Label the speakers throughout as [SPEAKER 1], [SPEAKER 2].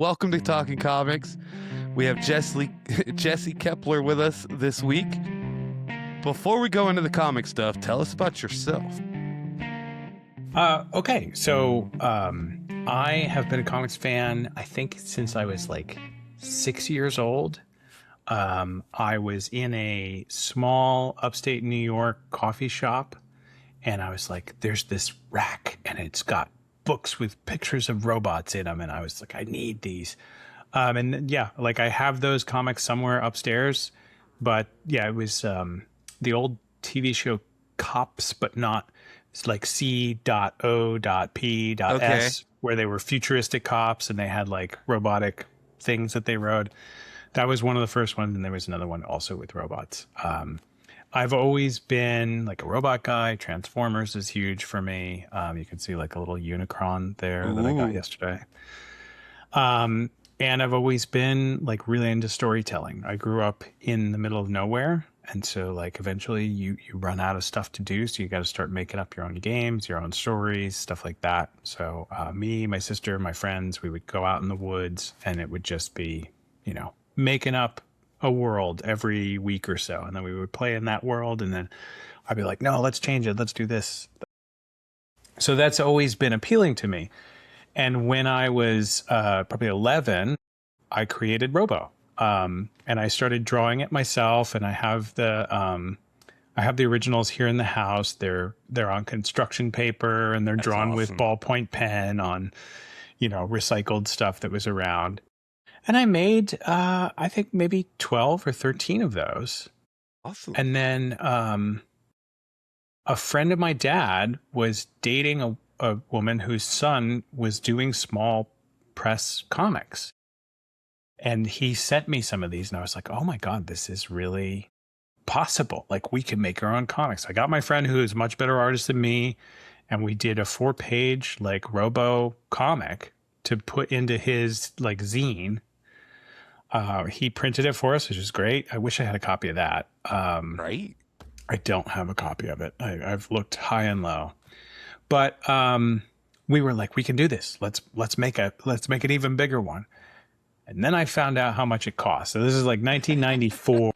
[SPEAKER 1] Welcome to Talkin Comics. We have Jesse Keppler with us this week. Before we go into the comic stuff, tell us about yourself.
[SPEAKER 2] Okay, so I have been a comics fan, I think, since I was like 6 years old. I was in a small upstate New York coffee shop, and I was like, there's this rack, and it's got books with pictures of robots in them, and I was like, I need these. And yeah, like I have those comics somewhere upstairs, but yeah, it was the old TV show Cops, but not. It's like C.O.P.S,
[SPEAKER 1] Okay.
[SPEAKER 2] where they were futuristic cops and they had like robotic things that they rode. That was one of the first ones, and there was another one also with robots. I've always been like a robot guy. Transformers is huge for me. You can see like a little Unicron there that I got yesterday. And I've always been like really into storytelling. I grew up in the middle of nowhere. And so like eventually you run out of stuff to do. So you got to start making up your own games, your own stories, stuff like that. So me, my sister, my friends, we would go out in the woods, and it would just be, making up a world every week or so. And then we would play in that world. And then I'd be like, no, let's change it. Let's do this. So that's always been appealing to me. And when I was probably 11, I created Robo. And I started drawing it myself, and I have the originals here in the house. They're on construction paper, and they're drawn with ballpoint pen on, recycled stuff that was around. And I made, I think maybe 12 or 13 of those.
[SPEAKER 1] Awesome.
[SPEAKER 2] And then a friend of my dad was dating a woman whose son was doing small press comics. And he sent me some of these, and I was like, oh my God, this is really possible. Like, we can make our own comics. I got my friend who is a much better artist than me, and we did a 4-page like Robo comic to put into his like zine. He printed it for us, which is great. I wish I had a copy of that.
[SPEAKER 1] Right?
[SPEAKER 2] I don't have a copy of it. I've looked high and low, but we were like, we can do this. Let's make an even bigger one. And then I found out how much it cost. So this is like 1994.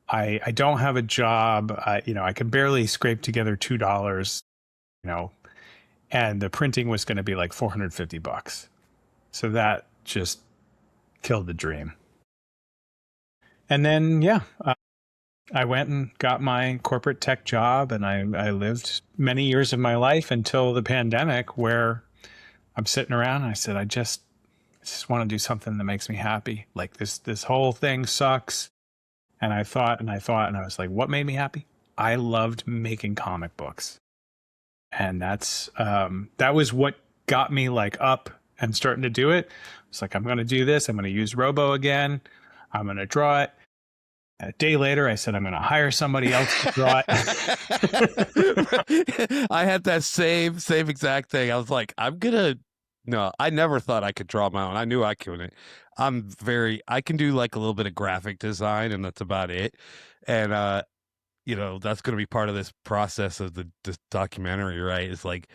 [SPEAKER 2] I don't have a job. I can barely scrape together $2. And the printing was going to be like $450. So that just killed the dream. And then, I went and got my corporate tech job, and I lived many years of my life until the pandemic, where I'm sitting around and I said, I just want to do something that makes me happy. Like this whole thing sucks. And I thought, and I was like, what made me happy? I loved making comic books. And that was what got me like up and starting to do it. It's like, I'm going to do this. I'm going to use Robo again. I'm going to draw it. A day later, I said, I'm going to hire somebody else to draw
[SPEAKER 1] it. I had that same exact thing. I was like, no, I never thought I could draw my own. I knew I couldn't. I can do like a little bit of graphic design, and that's about it. And, that's going to be part of this process of this documentary, right? It's like,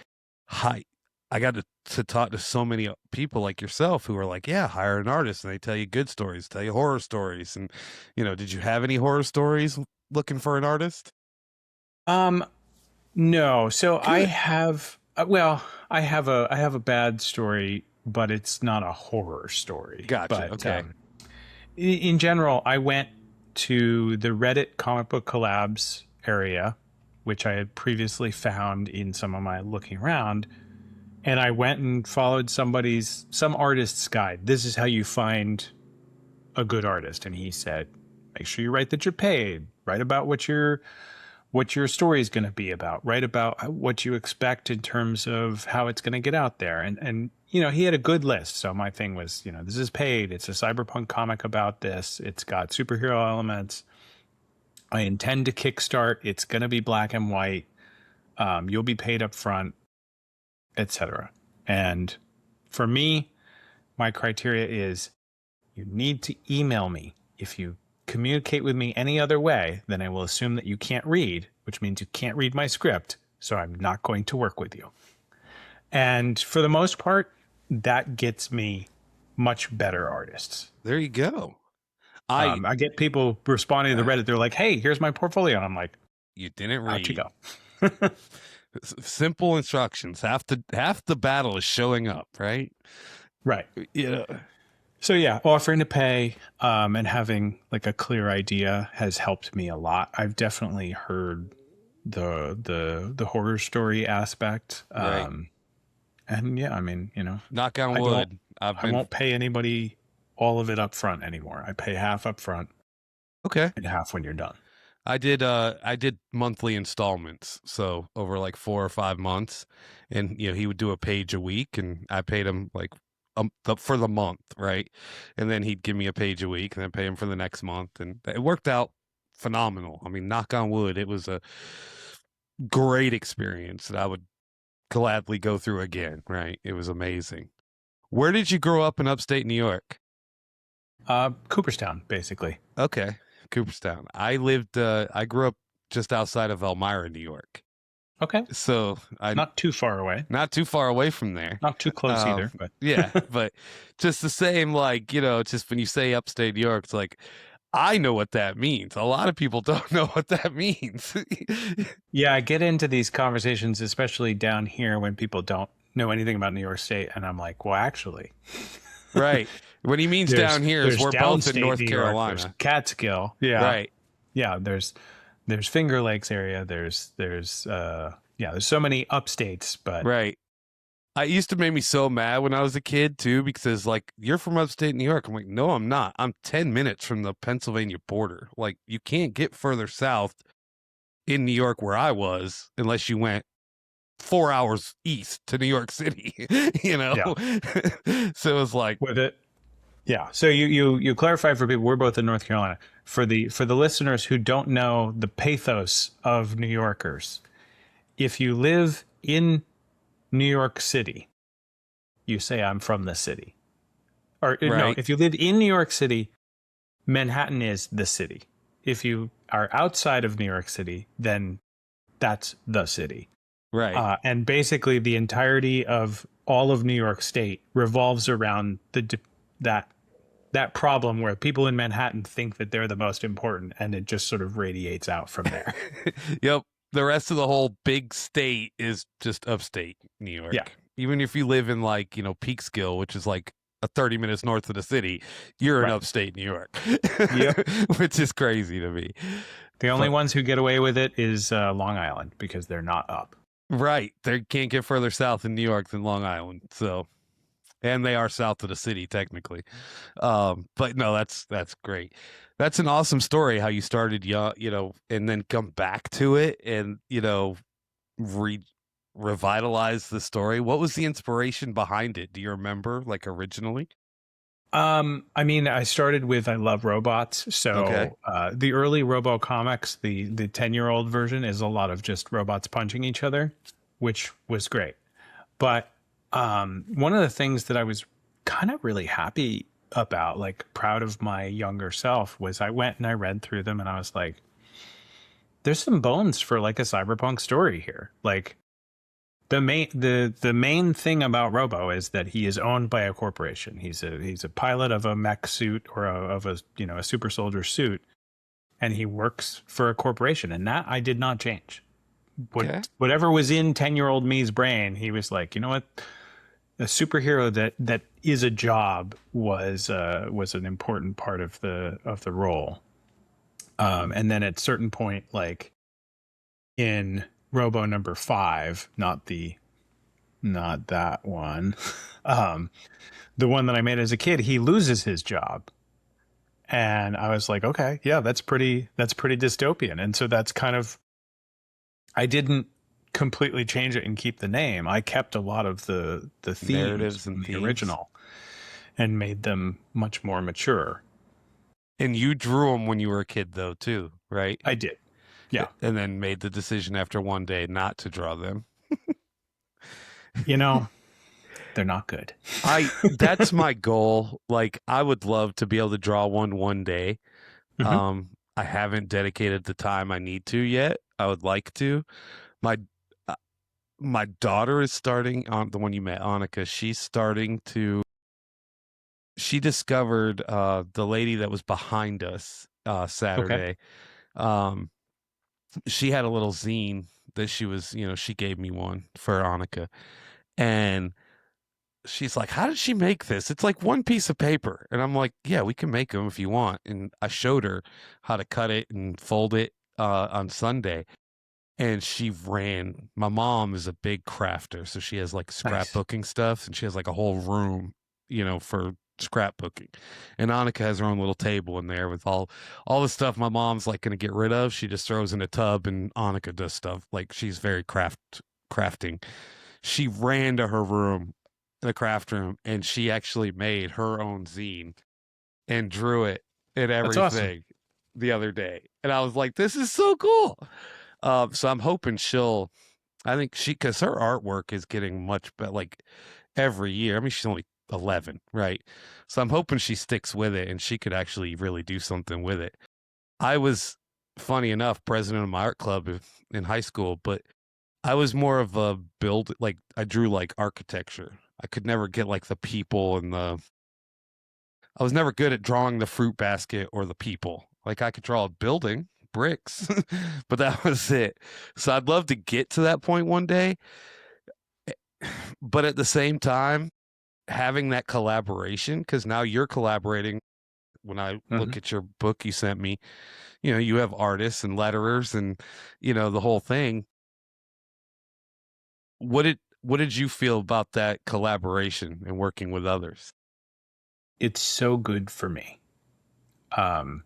[SPEAKER 1] I got to talk to so many people like yourself who are like, yeah, hire an artist, and they tell you good stories, tell you horror stories. And, did you have any horror stories looking for an artist?
[SPEAKER 2] No. So good. I have a bad story, but it's not a horror story.
[SPEAKER 1] Gotcha.
[SPEAKER 2] But,
[SPEAKER 1] okay.
[SPEAKER 2] In general, I went to the Reddit comic book collabs area, which I had previously found in some of my looking around. And I went and followed some artist's guide. This is how you find a good artist. And he said, make sure you write that you're paid. Write about what your story is going to be about. Write about what you expect in terms of how it's going to get out there. And he had a good list. So my thing was, this is paid. It's a cyberpunk comic about this. It's got superhero elements. I intend to kickstart. It's going to be black and white. You'll be paid up front, etc. And for me, my criteria is you need to email me. If you communicate with me any other way, then I will assume that you can't read, which means you can't read my script, so I'm not going to work with you. And for the most part, that gets me much better artists.
[SPEAKER 1] There you go. I
[SPEAKER 2] I get people responding to the Reddit. They're like, "Hey, here's my portfolio," and I'm like,
[SPEAKER 1] you didn't
[SPEAKER 2] "Out you
[SPEAKER 1] read.
[SPEAKER 2] go."
[SPEAKER 1] Simple instructions. Half the battle is showing up, right?
[SPEAKER 2] Right.
[SPEAKER 1] Yeah.
[SPEAKER 2] So yeah, offering to pay and having like a clear idea has helped me a lot. I've definitely heard the horror story aspect.
[SPEAKER 1] Right.
[SPEAKER 2] And yeah, I mean, you know,
[SPEAKER 1] Knock on
[SPEAKER 2] I don't
[SPEAKER 1] wood. I've
[SPEAKER 2] I
[SPEAKER 1] been
[SPEAKER 2] won't pay anybody all of it up front anymore. I pay half up front
[SPEAKER 1] okay.
[SPEAKER 2] and half when you're done.
[SPEAKER 1] I did monthly installments, so over like 4 or 5 months, and he would do a page a week, and I paid him like for the month, right? And then he'd give me a page a week, and then pay him for the next month, and it worked out phenomenal. I mean, knock on wood, it was a great experience that I would gladly go through again, right? It was amazing. Where did you grow up in upstate New York?
[SPEAKER 2] Cooperstown, basically.
[SPEAKER 1] Okay, Cooperstown. I grew up just outside of Elmira, New York.
[SPEAKER 2] Okay.
[SPEAKER 1] So I
[SPEAKER 2] Not too far away.
[SPEAKER 1] not too far away from there.
[SPEAKER 2] Not too close either, but
[SPEAKER 1] Yeah, but just the same, like, just when you say upstate New York, it's like, I know what that means. A lot of people don't know what that means.
[SPEAKER 2] yeah, I get into these conversations, especially down here when people don't know anything about New York State. And I'm like, well, actually,
[SPEAKER 1] Right. What he means down here is
[SPEAKER 2] there's
[SPEAKER 1] we're both in
[SPEAKER 2] downstate
[SPEAKER 1] North
[SPEAKER 2] New York, there's
[SPEAKER 1] Carolina.
[SPEAKER 2] Catskill. Yeah.
[SPEAKER 1] Right.
[SPEAKER 2] Yeah. There's Finger Lakes area. There's so many upstates, but
[SPEAKER 1] Right. I used to make me so mad when I was a kid too, because like, you're from upstate New York. I'm like, no, I'm not. I'm 10 minutes from the Pennsylvania border. Like, you can't get further south in New York where I was unless you went 4 hours east to New York City,
[SPEAKER 2] yeah.
[SPEAKER 1] So it was like,
[SPEAKER 2] With it. Yeah. So you clarify for people, we're both in North Carolina. For the listeners who don't know the pathos of New Yorkers, if you live in New York City, you say I'm from the city. Or no,
[SPEAKER 1] right,
[SPEAKER 2] if you live in New York City, Manhattan is the city. If you are outside of New York City, then that's the city.
[SPEAKER 1] right.
[SPEAKER 2] And basically, the entirety of all of New York State revolves around that problem where people in Manhattan think that they're the most important, and it just sort of radiates out from there.
[SPEAKER 1] Yep. The rest of the whole big state is just upstate New York.
[SPEAKER 2] Yeah.
[SPEAKER 1] Even if you live in like, Peekskill, which is like 30 minutes north of the city, you're in
[SPEAKER 2] Right.
[SPEAKER 1] upstate New York.
[SPEAKER 2] Yep.
[SPEAKER 1] Which is crazy to me.
[SPEAKER 2] The only
[SPEAKER 1] But-
[SPEAKER 2] ones who get away with it is Long Island because they're not up.
[SPEAKER 1] Right. They can't get further south in New York than Long Island. So, and they are south of the city technically. But no, that's great. That's an awesome story how you started young, and then come back to it and, revitalize the story. What was the inspiration behind it? Do you remember, like, originally?
[SPEAKER 2] I mean, I started with I love robots, so
[SPEAKER 1] Okay.
[SPEAKER 2] the early Robo comics, the 10-year-old version, is a lot of just robots punching each other, which was great. But one of the things that I was kind of really happy about, like proud of my younger self, was I went and I read through them, and I was like, "There's some bones for like a cyberpunk story here." Like the main thing about Robo is that he is owned by a corporation. He's a pilot of a mech suit or of a a super soldier suit, and he works for a corporation. And that I did not change.
[SPEAKER 1] Okay.
[SPEAKER 2] Whatever was in 10-year-old me's brain, he was like, you know what, a superhero that is a job was an important part of the role. And then at a certain point, like in Robo number 5, not that one, the one that I made as a kid, he loses his job, and I was like, okay, yeah, that's pretty dystopian. And so that's kind of, I didn't completely change it and keep the name. I kept a lot of the themes
[SPEAKER 1] Narratives
[SPEAKER 2] from
[SPEAKER 1] and
[SPEAKER 2] the
[SPEAKER 1] themes.
[SPEAKER 2] original and made them much more mature.
[SPEAKER 1] And you drew them when you were a kid, though, too, right?
[SPEAKER 2] I did. Yeah.
[SPEAKER 1] And then made the decision after one day not to draw them.
[SPEAKER 2] They're not good.
[SPEAKER 1] That's my goal. Like, I would love to be able to draw one day.
[SPEAKER 2] Mhm.
[SPEAKER 1] I haven't dedicated the time I need to yet. I would like to. My uh, my daughter is starting on the one you met, Annika. She's starting to she discovered the lady that was behind us
[SPEAKER 2] Okay.
[SPEAKER 1] Saturday. Um, she had a little zine that she was, she gave me one for Annika, and she's like, "How did she make this? It's like one piece of paper." And I'm like, "Yeah, we can make them if you want." And I showed her how to cut it and fold it on Sunday. And she ran. My mom is a big crafter, so she has like
[SPEAKER 2] Nice.
[SPEAKER 1] scrapbooking stuff, and she has like a whole room, for scrapbooking. And Annika has her own little table in there with all the stuff my mom's like going to get rid of. She just throws in a tub, and Annika does stuff. Like she's very crafting. She ran to her room, the craft room, and she actually made her own zine and drew it and
[SPEAKER 2] That's awesome.
[SPEAKER 1] everything the other day. And I was like, "This is so cool." So I'm hoping I think because her artwork is getting much better, like every year. I mean, she's only 11, right? So I'm hoping she sticks with it and she could actually really do something with it. I was, funny enough, president of my art club in high school, but I was more of a like I drew like architecture. I could never get like the people I was never good at drawing the fruit basket or the people. Like I could draw a building, bricks, but that was it. So I'd love to get to that point one day. But at the same time, having that collaboration, because now you're collaborating. When I
[SPEAKER 2] Hmm.
[SPEAKER 1] look at your book you sent me, you have artists and letterers and, the whole thing. What did you feel about that collaboration and working with others?
[SPEAKER 2] It's so good for me. Um,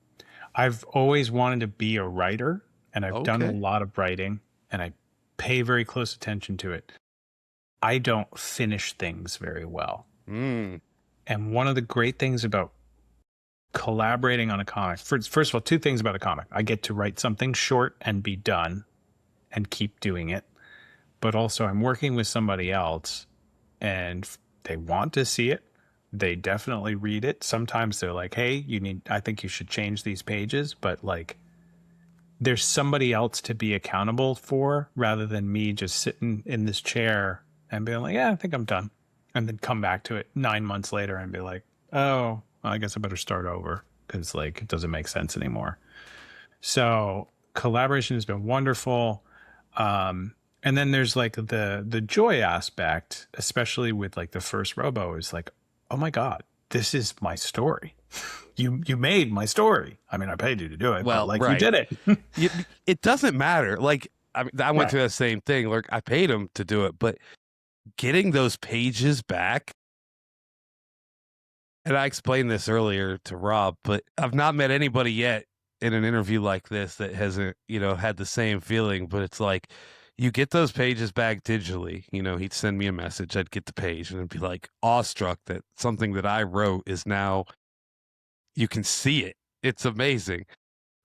[SPEAKER 2] I've always wanted to be a writer, and I've done a
[SPEAKER 1] Okay.
[SPEAKER 2] lot of writing, and I pay very close attention to it. I don't finish things very well.
[SPEAKER 1] Mm,
[SPEAKER 2] And one of the great things about collaborating on a comic, first of all, two things about a comic. I get to write something short and be done and keep doing it. But also, I'm working with somebody else and they want to see it. They definitely read it. Sometimes they're like, hey, I think you should change these pages. But like, there's somebody else to be accountable for rather than me just sitting in this chair and being like, yeah, I think I'm done. And then come back to it 9 months later and be like, oh, well, I guess I better start over because like it doesn't make sense anymore. So collaboration has been wonderful. And then there's like the joy aspect, especially with like the first Robo, is like, oh my God, this is my story. You made my story. I mean, I paid you to do it, but
[SPEAKER 1] well,
[SPEAKER 2] like you
[SPEAKER 1] right.
[SPEAKER 2] did it.
[SPEAKER 1] It doesn't matter. Like I mean, I went
[SPEAKER 2] Right.
[SPEAKER 1] through that same thing. Like I paid him to do it, but getting those pages back, and I explained this earlier to Rob, but I've not met anybody yet in an interview like this that hasn't, had the same feeling. But it's like you get those pages back digitally. He'd send me a message, I'd get the page, and it'd be like awestruck that something that I wrote is now you can see it. It's amazing.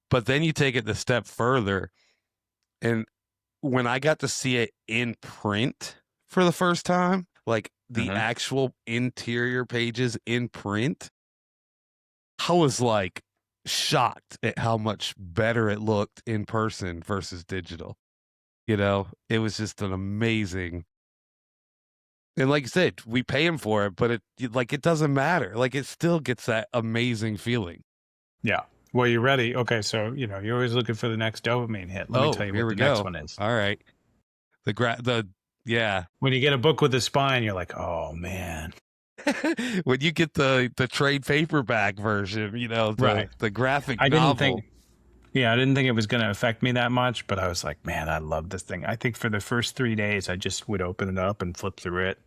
[SPEAKER 1] But then you take it the step further, and when I got to see it in print for the first time, like the
[SPEAKER 2] Hmm.
[SPEAKER 1] actual interior pages in print, I was like shocked at how much better it looked in person versus digital. It was just an amazing. And like I said, we pay him for it, but it doesn't matter. Like it still gets that amazing feeling.
[SPEAKER 2] Yeah. Well, you ready? Okay, so you're always looking for the next dopamine hit. Let me
[SPEAKER 1] Oh,
[SPEAKER 2] tell you
[SPEAKER 1] here
[SPEAKER 2] what
[SPEAKER 1] we
[SPEAKER 2] the next
[SPEAKER 1] go.
[SPEAKER 2] one is.
[SPEAKER 1] All right. The yeah.
[SPEAKER 2] When you get a book with a spine, you're like, oh man.
[SPEAKER 1] When you get the trade paperback version,
[SPEAKER 2] Right.
[SPEAKER 1] the graphic
[SPEAKER 2] I didn't
[SPEAKER 1] novel.
[SPEAKER 2] think Yeah, I didn't think it was going to affect me that much, but I was like, man, I love this thing. I think for the first 3 days, I just would open it up and flip through it.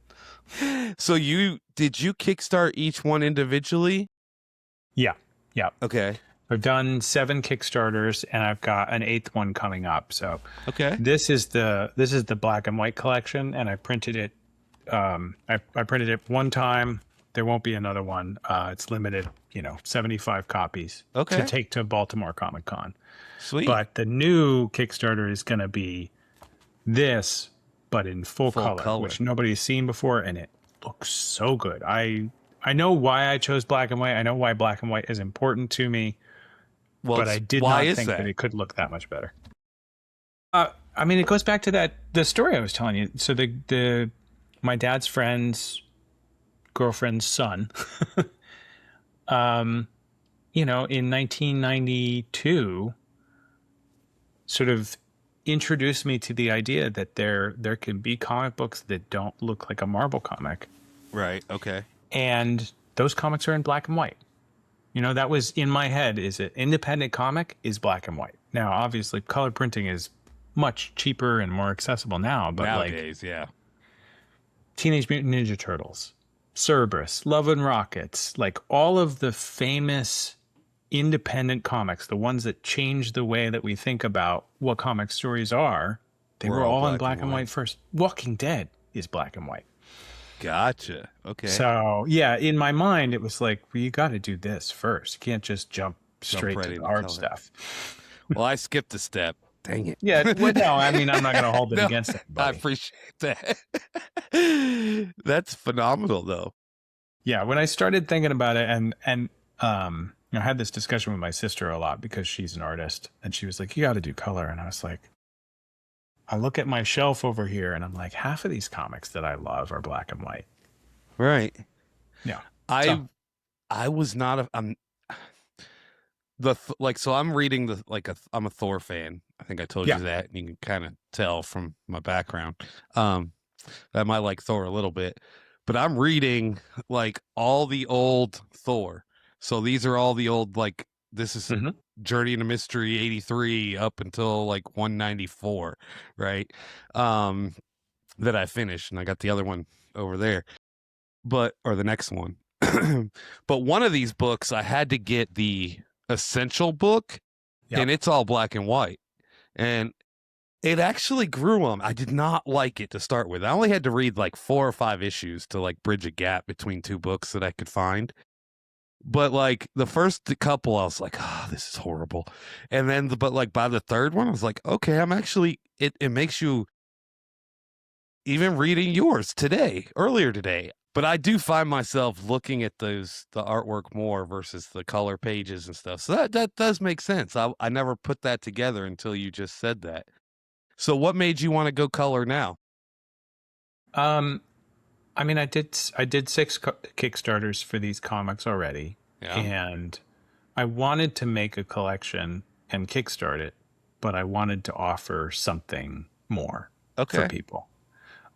[SPEAKER 1] So did you kickstart each one individually?
[SPEAKER 2] Yeah. Yeah.
[SPEAKER 1] Okay.
[SPEAKER 2] I've done 7 Kickstarters and I've got an 8th one coming up. So
[SPEAKER 1] Okay.
[SPEAKER 2] this is the black and white collection, and I printed it. I printed it one time. There won't be another one. It's limited, 75 copies to
[SPEAKER 1] Okay.
[SPEAKER 2] take to Baltimore Comic Con.
[SPEAKER 1] Sweet.
[SPEAKER 2] But the new Kickstarter is going to be this, but in full
[SPEAKER 1] Full
[SPEAKER 2] color,
[SPEAKER 1] color.
[SPEAKER 2] which nobody's seen before, and it looks so good. I know why I chose black and white. I know why black and white is important to me,
[SPEAKER 1] Well,
[SPEAKER 2] but I did
[SPEAKER 1] why
[SPEAKER 2] not
[SPEAKER 1] is
[SPEAKER 2] think that
[SPEAKER 1] that?
[SPEAKER 2] it could look that much better. I mean, it goes back to the story I was telling you. So the my dad's friend's girlfriend's son in 1992, sort of introduced me to the idea that there can be comic books that don't look like a Marvel comic.
[SPEAKER 1] Right. Okay.
[SPEAKER 2] And those comics are in black and white. That was in my head, is it independent comic is black and white. Now, obviously, color printing is much cheaper and more accessible now, but
[SPEAKER 1] Nowadays, yeah.
[SPEAKER 2] Teenage Mutant Ninja Turtles, Cerberus, Love and Rockets, like all of the famous independent comics, the ones that change the way that we think about what comic stories are, they were all in black and white first. Walking Dead is black and white.
[SPEAKER 1] Gotcha. Okay.
[SPEAKER 2] So, yeah, in my mind, it was like, well, you got to do this first. You can't just jump straight
[SPEAKER 1] right
[SPEAKER 2] to the
[SPEAKER 1] into
[SPEAKER 2] art
[SPEAKER 1] color.
[SPEAKER 2] stuff.
[SPEAKER 1] Well, I skipped a step. Dang it.
[SPEAKER 2] Yeah, well, no, I mean, I'm not going to hold it
[SPEAKER 1] No,
[SPEAKER 2] against
[SPEAKER 1] I
[SPEAKER 2] anybody.
[SPEAKER 1] appreciate that. That's phenomenal, though.
[SPEAKER 2] Yeah, when I started thinking about it, and I had this discussion with my sister a lot because she's an artist, and she was like, "You got to do color," and I was like, I look at my shelf over here, and I'm like, half of these comics that I love are black and white.
[SPEAKER 1] Right.
[SPEAKER 2] Yeah,
[SPEAKER 1] I was not a so I'm reading I'm a Thor fan. I think I told you that, and you can kind of tell from my background. That I might like Thor a little bit, but I'm reading like all the old Thor. So these are all the old, like, this is Journey into Mystery 83 up until like 194, right? That I finished, and I got the other one over there. Or the next one. But one of these books I had to get the essential book, and it's all black and white. And it actually grew on. I did not like it to start with. I only had to read like 4 or 5 issues to like bridge a gap between 2 books that I could find. But like the first couple, I was like, oh, this is horrible. And then, but like by the third one, I was like, okay, I'm actually, it makes you, even reading yours earlier today. But I do find myself looking at the artwork more versus the color pages and stuff. So that does make sense. I never put that together until you just said that. So what made you want to go color now?
[SPEAKER 2] I mean, I did 6 Kickstarters for these comics already, and I wanted to make a collection and kickstart it, but I wanted to offer something more for people.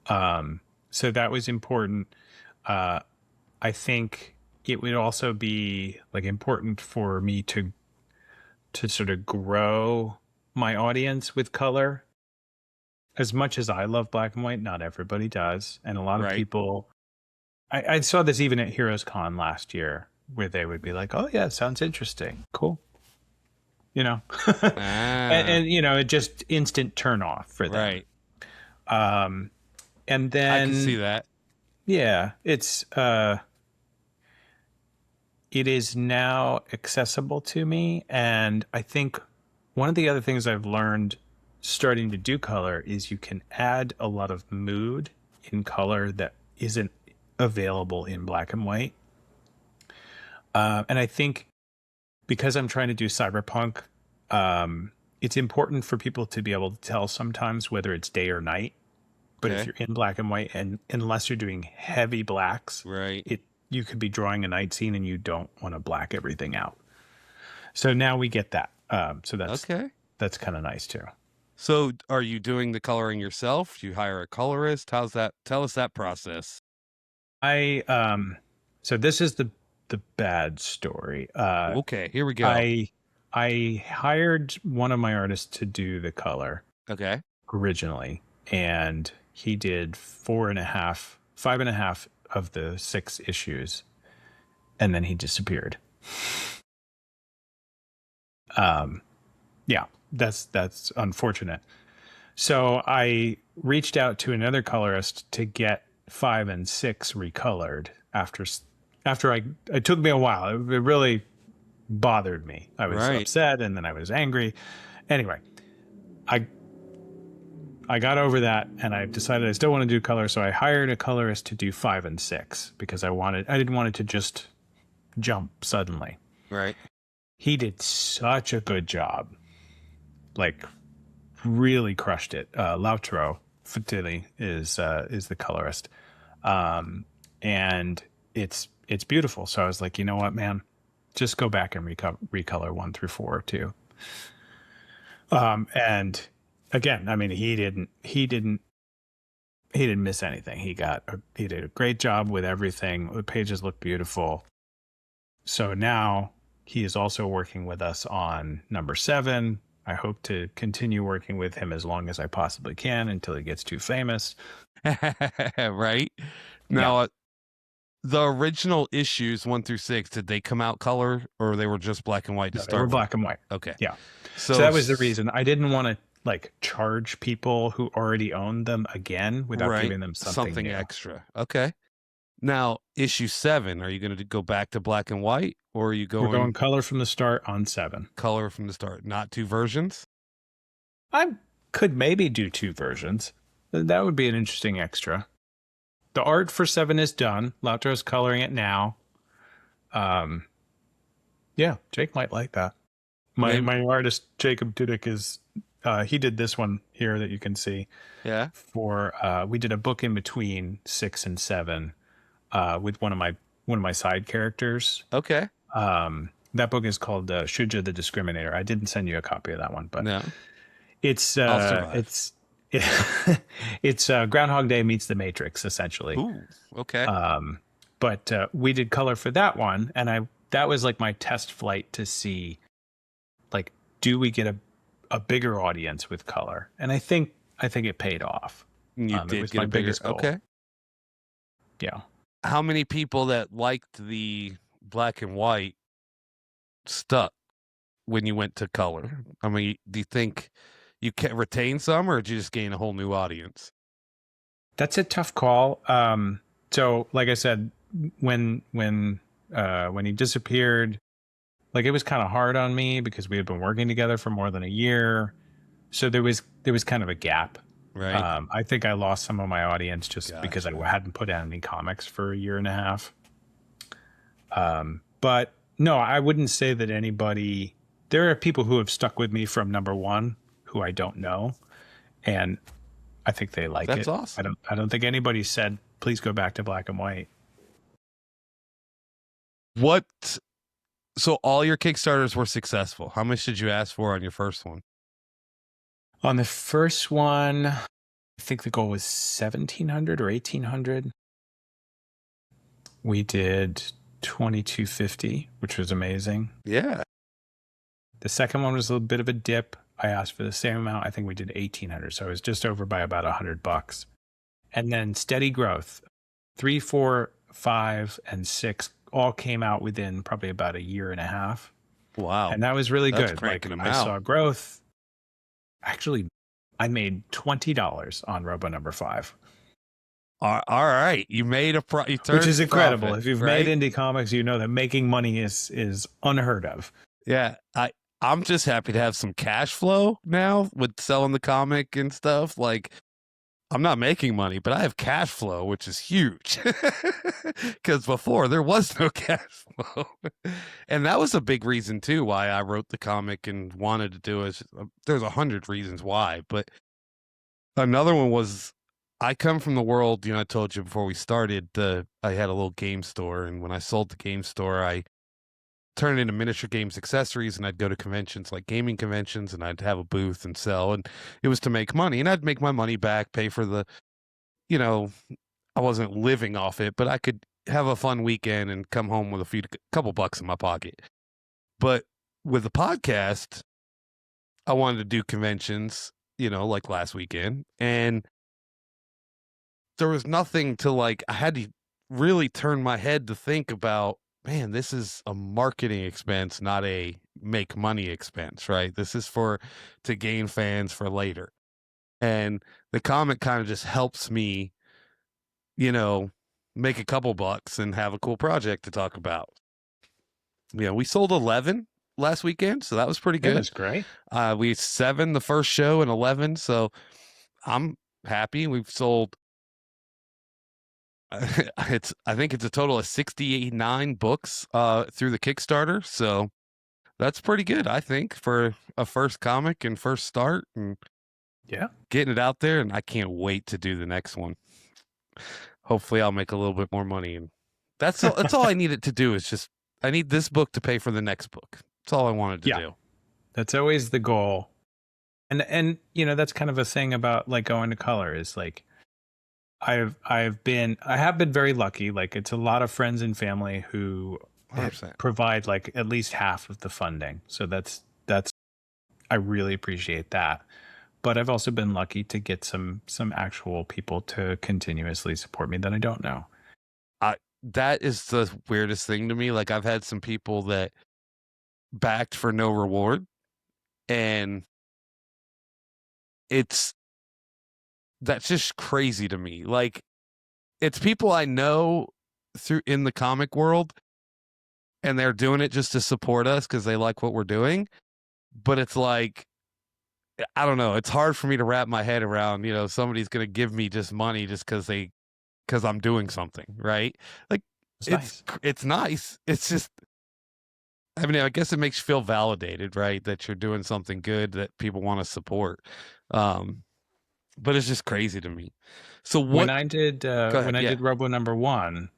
[SPEAKER 2] So that was important. I think it would also be like important for me to sort of grow my audience with color. As much as I love black and white, not everybody does. And a lot of people, I saw this even at Heroes Con last year, where they would be like, oh yeah, sounds interesting. Cool. And it just instant turn off for them. Right. And then
[SPEAKER 1] I can see that.
[SPEAKER 2] Yeah, it is now accessible to me. And I think one of the other things I've learned starting to do color is you can add a lot of mood in color that isn't available in black and white. And I think because I'm trying to do cyberpunk, it's important for people to be able to tell sometimes whether it's day or night. But if you're in black and white, and unless you're doing heavy blacks, you could be drawing a night scene and you don't want to black everything out. So now we get that. So that's kind of nice too.
[SPEAKER 1] So are you doing the coloring yourself? Do you hire a colorist? How's that? Tell us that process.
[SPEAKER 2] So this is the bad story.
[SPEAKER 1] Okay, here we go.
[SPEAKER 2] I hired one of my artists to do the color.
[SPEAKER 1] Okay.
[SPEAKER 2] Originally, and he did 5.5 of the 6 issues, and then he disappeared. Yeah, that's unfortunate. So I reached out to another colorist to get 5 and 6 recolored after it took me a while. It really bothered me. I was upset, and then I was angry. Anyway, I got over that, and I decided I still want to do color, so I hired a colorist to do 5 and 6 because I didn't want it to just jump suddenly.
[SPEAKER 1] Right.
[SPEAKER 2] He did such a good job. Like, really crushed it. Lautaro Fitili is the colorist. And it's beautiful. So I was like, you know what, man? just go back and recolor 1 through 4 too. And again, I mean, he didn't miss anything. He did a great job with everything. The pages look beautiful. So now he is also working with us on number 7. I hope to continue working with him as long as I possibly can until he gets too famous.
[SPEAKER 1] Right now, the original issues 1 through 6, did they come out color or they were just black and white to
[SPEAKER 2] No,
[SPEAKER 1] start
[SPEAKER 2] they were
[SPEAKER 1] with?
[SPEAKER 2] black and white.
[SPEAKER 1] Okay.
[SPEAKER 2] Yeah. So that was the reason I didn't want to like charge people who already owned them again without giving them something new.
[SPEAKER 1] Extra. Okay. Now, issue 7, are you going to go back to black and white, or are you going?
[SPEAKER 2] We're going color from the start on 7.
[SPEAKER 1] Color from the start, not 2 versions?
[SPEAKER 2] I could maybe do 2 versions. That would be an interesting extra. The art for 7 is done. Lautro's coloring it now. Yeah, Jake might like that. My artist Jacob Dudick is he did this one here that you can see.
[SPEAKER 1] Yeah.
[SPEAKER 2] For we did a book in between 6 and 7 with one of my side characters.
[SPEAKER 1] Okay.
[SPEAKER 2] That book is called Shuja the Discriminator. I didn't send you a copy of that one, but
[SPEAKER 1] no.
[SPEAKER 2] It's Groundhog Day meets The Matrix, essentially.
[SPEAKER 1] Ooh, okay.
[SPEAKER 2] But we did color for that one, and that was like my test flight to see, like, do we get a bigger audience with color? And I think it paid off.
[SPEAKER 1] You did
[SPEAKER 2] it was
[SPEAKER 1] get
[SPEAKER 2] my
[SPEAKER 1] a bigger,
[SPEAKER 2] biggest goal.
[SPEAKER 1] okay.
[SPEAKER 2] Yeah.
[SPEAKER 1] How many people that liked the black and white stuck when you went to color? I mean, do you think you can retain some, or did you just gain a whole new audience?
[SPEAKER 2] That's a tough call. So like I said, when he disappeared, like, it was kind of hard on me because we had been working together for more than a year. So there was kind of a gap.
[SPEAKER 1] Right.
[SPEAKER 2] I think I lost some of my audience just because I hadn't put out any comics for a year and a half. But no, I wouldn't say that anybody. There are people who have stuck with me from number 1 who I don't know, and I think they like it.
[SPEAKER 1] That's awesome.
[SPEAKER 2] I don't think anybody said, please go back to black and white.
[SPEAKER 1] So all your Kickstarters were successful. How much did you ask for on your first one?
[SPEAKER 2] On the first one, I think the goal was 1,700 or 1,800. We did 2,250, which was amazing.
[SPEAKER 1] Yeah.
[SPEAKER 2] The second one was a little bit of a dip. I asked for the same amount. I think we did 1,800, so it was just over by about $100. And then steady growth. 3, 4, 5, and 6 all came out within probably about a year and a half.
[SPEAKER 1] Wow.
[SPEAKER 2] And that was really
[SPEAKER 1] That's
[SPEAKER 2] good.
[SPEAKER 1] cranking
[SPEAKER 2] Like,
[SPEAKER 1] them
[SPEAKER 2] I
[SPEAKER 1] out.
[SPEAKER 2] saw growth. Actually, I made $20 on Robo number 5.
[SPEAKER 1] All right. You made
[SPEAKER 2] Which is incredible.
[SPEAKER 1] Profit,
[SPEAKER 2] if you've
[SPEAKER 1] right?
[SPEAKER 2] made indie comics, you know that making money is unheard of.
[SPEAKER 1] Yeah. I'm just happy to have some cash flow now with selling the comic and stuff. Like, I'm not making money, but I have cash flow, which is huge. Because before there was no cash flow. And that was a big reason too why I wrote the comic and wanted to do it. There's 100 reasons why, but another one was I come from the world, I told you before we started, I had a little game store, and when I sold the game store, I turned into miniature games accessories, and I'd go to conventions like gaming conventions, and I'd have a booth and sell, and it was to make money, and I'd make my money back, pay for the, I wasn't living off it, but I could have a fun weekend and come home with a couple bucks in my pocket. But with the podcast, I wanted to do conventions, like last weekend, and there was nothing to I had to really turn my head to think about, man, this is a marketing expense, not a make money expense, right? This is to gain fans for later. And the comic kind of just helps me, make a couple bucks and have a cool project to talk about. Yeah, we sold 11 last weekend, so that was pretty good.
[SPEAKER 2] That's great.
[SPEAKER 1] We 7 the first show and 11, so I'm happy. We've sold I think it's a total of 69 books through the Kickstarter, so that's pretty good, I think, for a first comic and first start, and getting it out there. And I can't wait to do the next one. Hopefully I'll make a little bit more money, and that's all I need it to do is just I need this book to pay for the next book. That's all I wanted to
[SPEAKER 2] Yeah,
[SPEAKER 1] do.
[SPEAKER 2] that's always the goal. And you know, that's kind of a thing about like going to color is like I have been very lucky. Like it's a lot of friends and family who
[SPEAKER 1] 100%.
[SPEAKER 2] provide like at least half of the funding. So that's I really appreciate that. But I've also been lucky to get some actual people to continuously support me that I don't know.
[SPEAKER 1] That is the weirdest thing to me. Like I've had some people that backed for no reward, and it's that's just crazy to me. Like it's people I know through in the comic world, and they're doing it just to support us because they like what we're doing. But it's like, I don't know. It's hard for me to wrap my head around, somebody's going to give me just money just because I'm doing something, right? Like
[SPEAKER 2] It's nice.
[SPEAKER 1] it's nice. It's just, I mean, I guess it makes you feel validated, right? That you're doing something good that people want to support. Um, but it's just crazy to me. So
[SPEAKER 2] When
[SPEAKER 1] what?
[SPEAKER 2] I did
[SPEAKER 1] Go
[SPEAKER 2] when
[SPEAKER 1] ahead.
[SPEAKER 2] I
[SPEAKER 1] Yeah.
[SPEAKER 2] did Robo #1,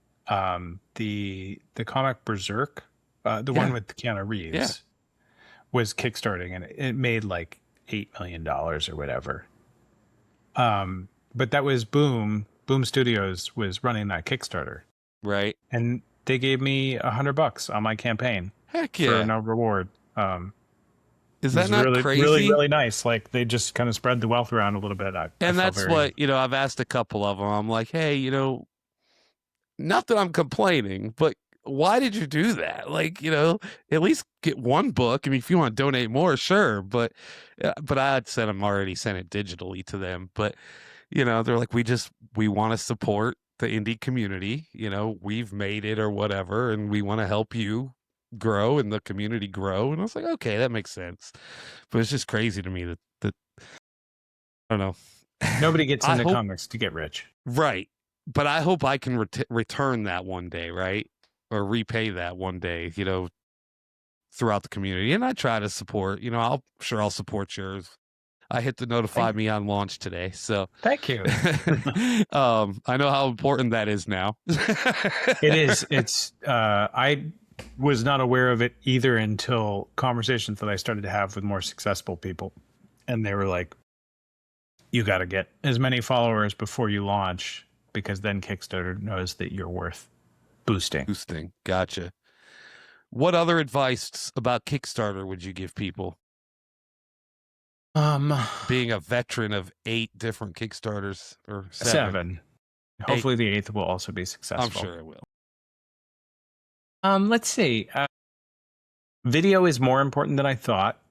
[SPEAKER 2] the comic Berserk, the one
[SPEAKER 1] Yeah.
[SPEAKER 2] with Keanu
[SPEAKER 1] Yeah.
[SPEAKER 2] Reeves, was kickstarting and it made like $8 million or whatever. But that was Boom Studios was running that Kickstarter,
[SPEAKER 1] Right.
[SPEAKER 2] and they gave me $100 on my campaign
[SPEAKER 1] Heck
[SPEAKER 2] for
[SPEAKER 1] yeah.
[SPEAKER 2] no reward.
[SPEAKER 1] Is
[SPEAKER 2] It
[SPEAKER 1] that
[SPEAKER 2] was
[SPEAKER 1] not
[SPEAKER 2] really, really,
[SPEAKER 1] crazy?
[SPEAKER 2] really nice. Like they just kind of spread the wealth around a little bit. I
[SPEAKER 1] And
[SPEAKER 2] felt
[SPEAKER 1] that's
[SPEAKER 2] very.
[SPEAKER 1] what, I've asked a couple of them. I'm like, hey, not that I'm complaining, but why did you do that? Like, at least get one book. I mean, if you want to donate more, sure. But I had sent them already, sent it digitally to them. But, they're like, we want to support the indie community. We've made it or whatever, and we want to help you grow and the community grow. And I was like, okay, that makes sense. But it's just crazy to me that I don't know.
[SPEAKER 2] Nobody gets
[SPEAKER 1] I
[SPEAKER 2] into
[SPEAKER 1] hope
[SPEAKER 2] comics to get rich.
[SPEAKER 1] right, but I hope I can return that one day, right, or repay that one day, throughout the community. And I try to support. I'll support yours. I hit the notify
[SPEAKER 2] Thank,
[SPEAKER 1] me on launch today, so
[SPEAKER 2] thank you.
[SPEAKER 1] I know how important that is now.
[SPEAKER 2] It is. It's. I was not aware of it either until conversations that I started to have with more successful people, and they were like, "You got to get as many followers before you launch, because then Kickstarter knows that you're worth boosting."
[SPEAKER 1] Boosting, gotcha. What other advice about Kickstarter would you give people?
[SPEAKER 2] Um,
[SPEAKER 1] Being a veteran of 8 different Kickstarters or 7,
[SPEAKER 2] 7.
[SPEAKER 1] 8,
[SPEAKER 2] Hopefully, the 8th will also be successful.
[SPEAKER 1] I'm sure it will.
[SPEAKER 2] Let's see. Video is more important than I thought.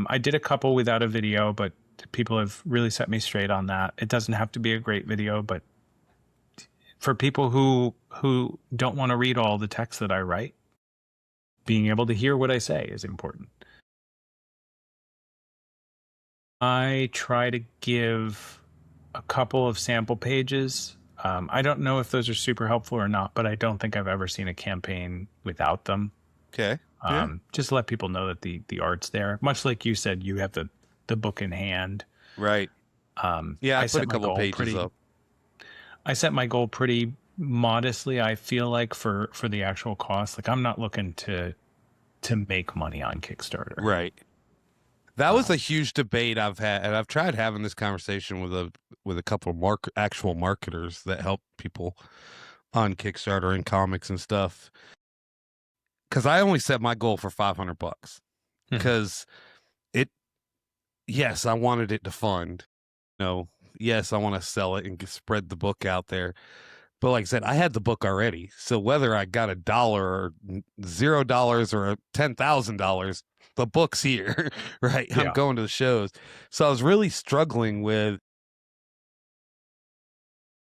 [SPEAKER 2] I did a couple without a video, but people have really set me straight on that. It doesn't have to be a great video, but for people who don't want to read all the text that I write, being able to hear what I say is important. I try to give a couple of sample pages. I don't know if those are super helpful or not, but I don't think I've ever seen a campaign without them.
[SPEAKER 1] Okay. Yeah.
[SPEAKER 2] Just let people know that the art's there. Much like you said, you have the book in hand.
[SPEAKER 1] Right. Yeah, I put a couple pages up.
[SPEAKER 2] I set my goal pretty modestly, I feel like, for the actual cost. Like I'm not looking to make money on Kickstarter.
[SPEAKER 1] Right. That was a huge debate I've had, and I've tried having this conversation with a couple of actual marketers that help people on Kickstarter and comics and stuff. Because I only set my goal for $500 because yes, I wanted it to fund. Yes, I want to sell it and spread the book out there. But like I said, I had the book already. So whether I got $1 or $0 or $10,000, the book's here, right?
[SPEAKER 2] Yeah.
[SPEAKER 1] I'm going to the shows. So I was really struggling with,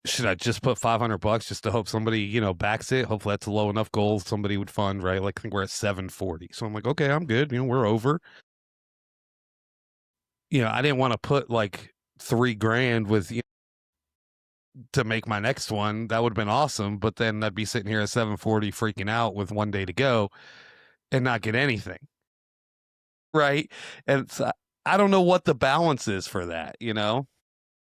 [SPEAKER 1] should I just put $500 just to hope somebody, backs it? Hopefully that's a low enough goal somebody would fund, right? Like I think we're at 740. So I'm like, okay, I'm good. We're over. I didn't want to put like $3,000 with, to make my next one. That would have been awesome. But then I'd be sitting here at 740 freaking out with one day to go and not get anything. Right. And so I don't know what the balance is for that,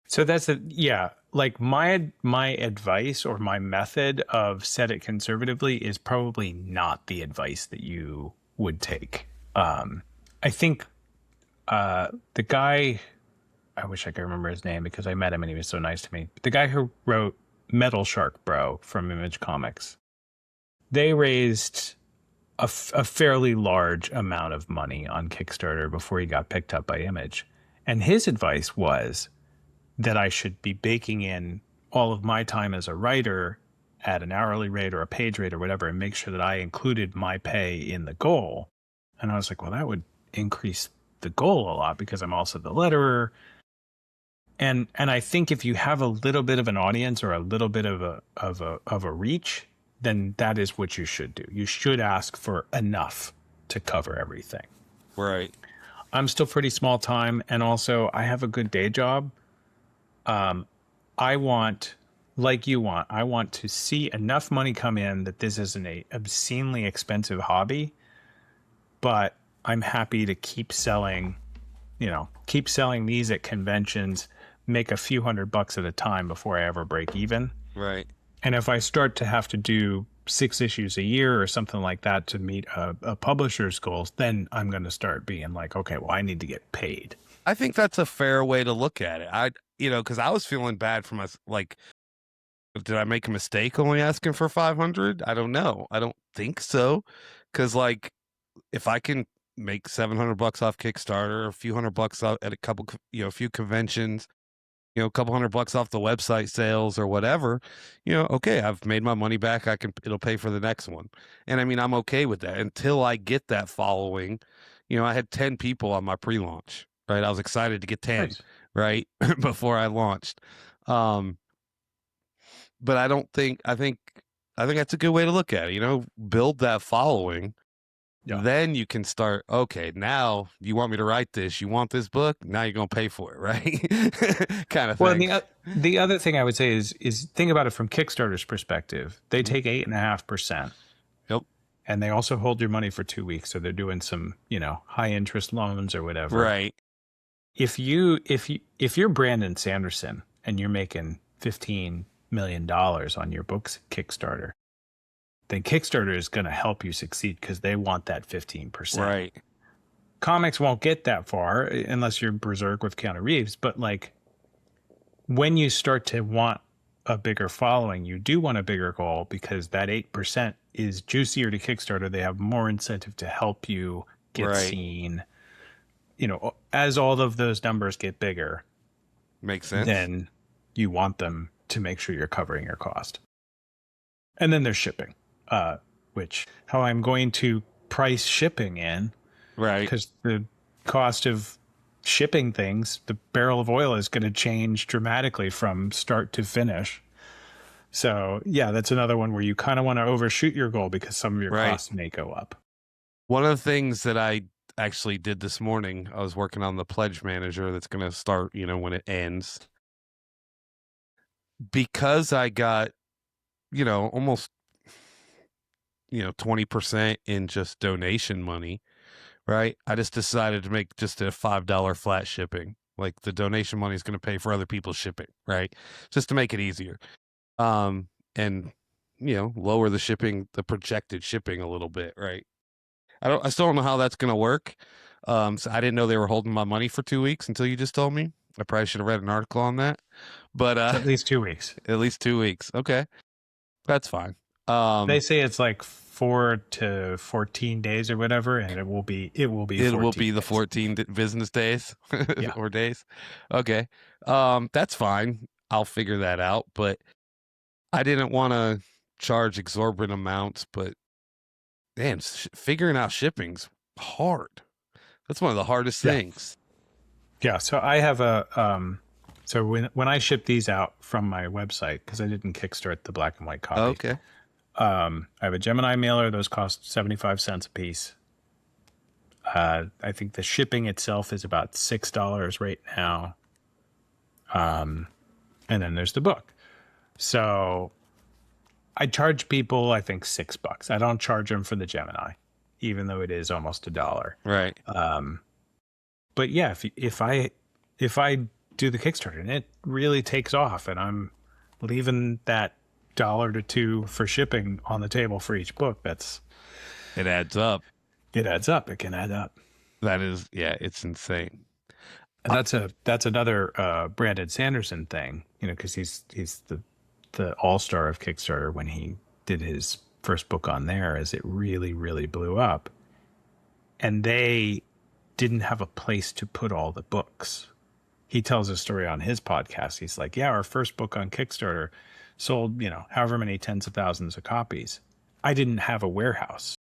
[SPEAKER 2] So that's yeah. like my advice or my method of set it conservatively is probably not the advice that you would take. I think the guy, I wish I could remember his name because I met him and he was so nice to me. But the guy who wrote Metal Shark Bro from Image Comics, they raised a fairly large amount of money on Kickstarter before he got picked up by Image. And his advice was that I should be baking in all of my time as a writer at an hourly rate or a page rate or whatever, and make sure that I included my pay in the goal. And I was like, well, that would increase the goal a lot because I'm also the letterer. And I think if you have a little bit of an audience or a little bit of a reach, then that is what you should do. You should ask for enough to cover everything.
[SPEAKER 1] Right.
[SPEAKER 2] I'm still pretty small time, and also I have a good day job. I want, like you want, I want to see enough money come in that this isn't a obscenely expensive hobby, but I'm happy to keep selling these at conventions, make a few $100 at a time before I ever break even.
[SPEAKER 1] Right.
[SPEAKER 2] And if I start to have to do 6 issues a year or something like that to meet a publisher's goals, then I'm going to start being like, okay, well, I need to get paid.
[SPEAKER 1] I think that's a fair way to look at it. Because I was feeling bad for myself. Like, did I make a mistake only asking for 500? I don't know. I don't think so. Because like, if I can make $700 off Kickstarter, a few $100 off at a few conventions, a couple $100 off the website sales or whatever, okay, I've made my money back. It'll pay for the next one. And I mean, I'm okay with that until I get that following. I had 10 people on my pre-launch, right? I was excited to get 10,
[SPEAKER 2] Nice.
[SPEAKER 1] right? Before I launched. But I think that's a good way to look at it, build that following. Yeah. Then you can start, okay, now you want me to write this, you want this book, now you're going to pay for it, right? Kind of thing.
[SPEAKER 2] Well, the other thing I would say is think about it from Kickstarter's perspective. They take 8.5%.
[SPEAKER 1] Yep.
[SPEAKER 2] And they also hold your money for 2 weeks. So they're doing some, high interest loans or whatever.
[SPEAKER 1] Right.
[SPEAKER 2] If you're Brandon Sanderson and you're making $15 million on your book's Kickstarter, then Kickstarter is going to help you succeed because they want that 15%.
[SPEAKER 1] Right.
[SPEAKER 2] Comics won't get that far unless you're Berserk with Keanu Reeves. But like, when you start to want a bigger following, you do want a bigger goal because that 8% is juicier to Kickstarter. They have more incentive to help you get seen. As all of those numbers get bigger,
[SPEAKER 1] makes sense.
[SPEAKER 2] Then you want them to make sure you're covering your cost. And then there's shipping. How I'm going to price shipping in,
[SPEAKER 1] right?
[SPEAKER 2] Because the cost of shipping things, the barrel of oil is going to change dramatically from start to finish. So yeah, that's another one where you kind of want to overshoot your goal because some of your costs may go up.
[SPEAKER 1] One of the things that I actually did this morning, I was working on the pledge manager that's going to start, when it ends, because I got, almost 20% in just donation money, right? I just decided to make just a $5 flat shipping. Like the donation money is going to pay for other people's shipping, right? Just to make it easier. And lower the projected shipping a little bit, right? I still don't know how that's going to work. So I didn't know they were holding my money for 2 weeks until you just told me. I probably should have read an article on that, but
[SPEAKER 2] it's at least 2 weeks.
[SPEAKER 1] At least 2 weeks. Okay. That's fine.
[SPEAKER 2] They say it's like 4 to 14 days or whatever, and it will be the
[SPEAKER 1] 14 business days or days. Okay. That's fine. I'll figure that out, but I didn't want to charge exorbitant amounts, but man, figuring out shipping's hard. That's one of the hardest things.
[SPEAKER 2] Yeah. So I have so when I ship these out from my website, because I didn't kickstart the black and white copy.
[SPEAKER 1] Okay.
[SPEAKER 2] I have a Gemini mailer. Those cost 75 cents a piece. I think the shipping itself is about $6 right now. And then there's the book. So I charge people, I think, $6. I don't charge them for the Gemini, even though it is almost $1.
[SPEAKER 1] Right.
[SPEAKER 2] But yeah, if I do the Kickstarter, and it really takes off. And I'm leaving that $1 to $2 for shipping on the table for each book.
[SPEAKER 1] It adds up.
[SPEAKER 2] It adds up. It can add up.
[SPEAKER 1] That is, yeah, it's insane.
[SPEAKER 2] And that's another Brandon Sanderson thing, because he's the all-star of Kickstarter when he did his first book on there, as it really, really blew up. And they didn't have a place to put all the books. He tells a story on his podcast. He's like, yeah, our first book on Kickstarter sold, however many tens of thousands of copies. I didn't have a warehouse.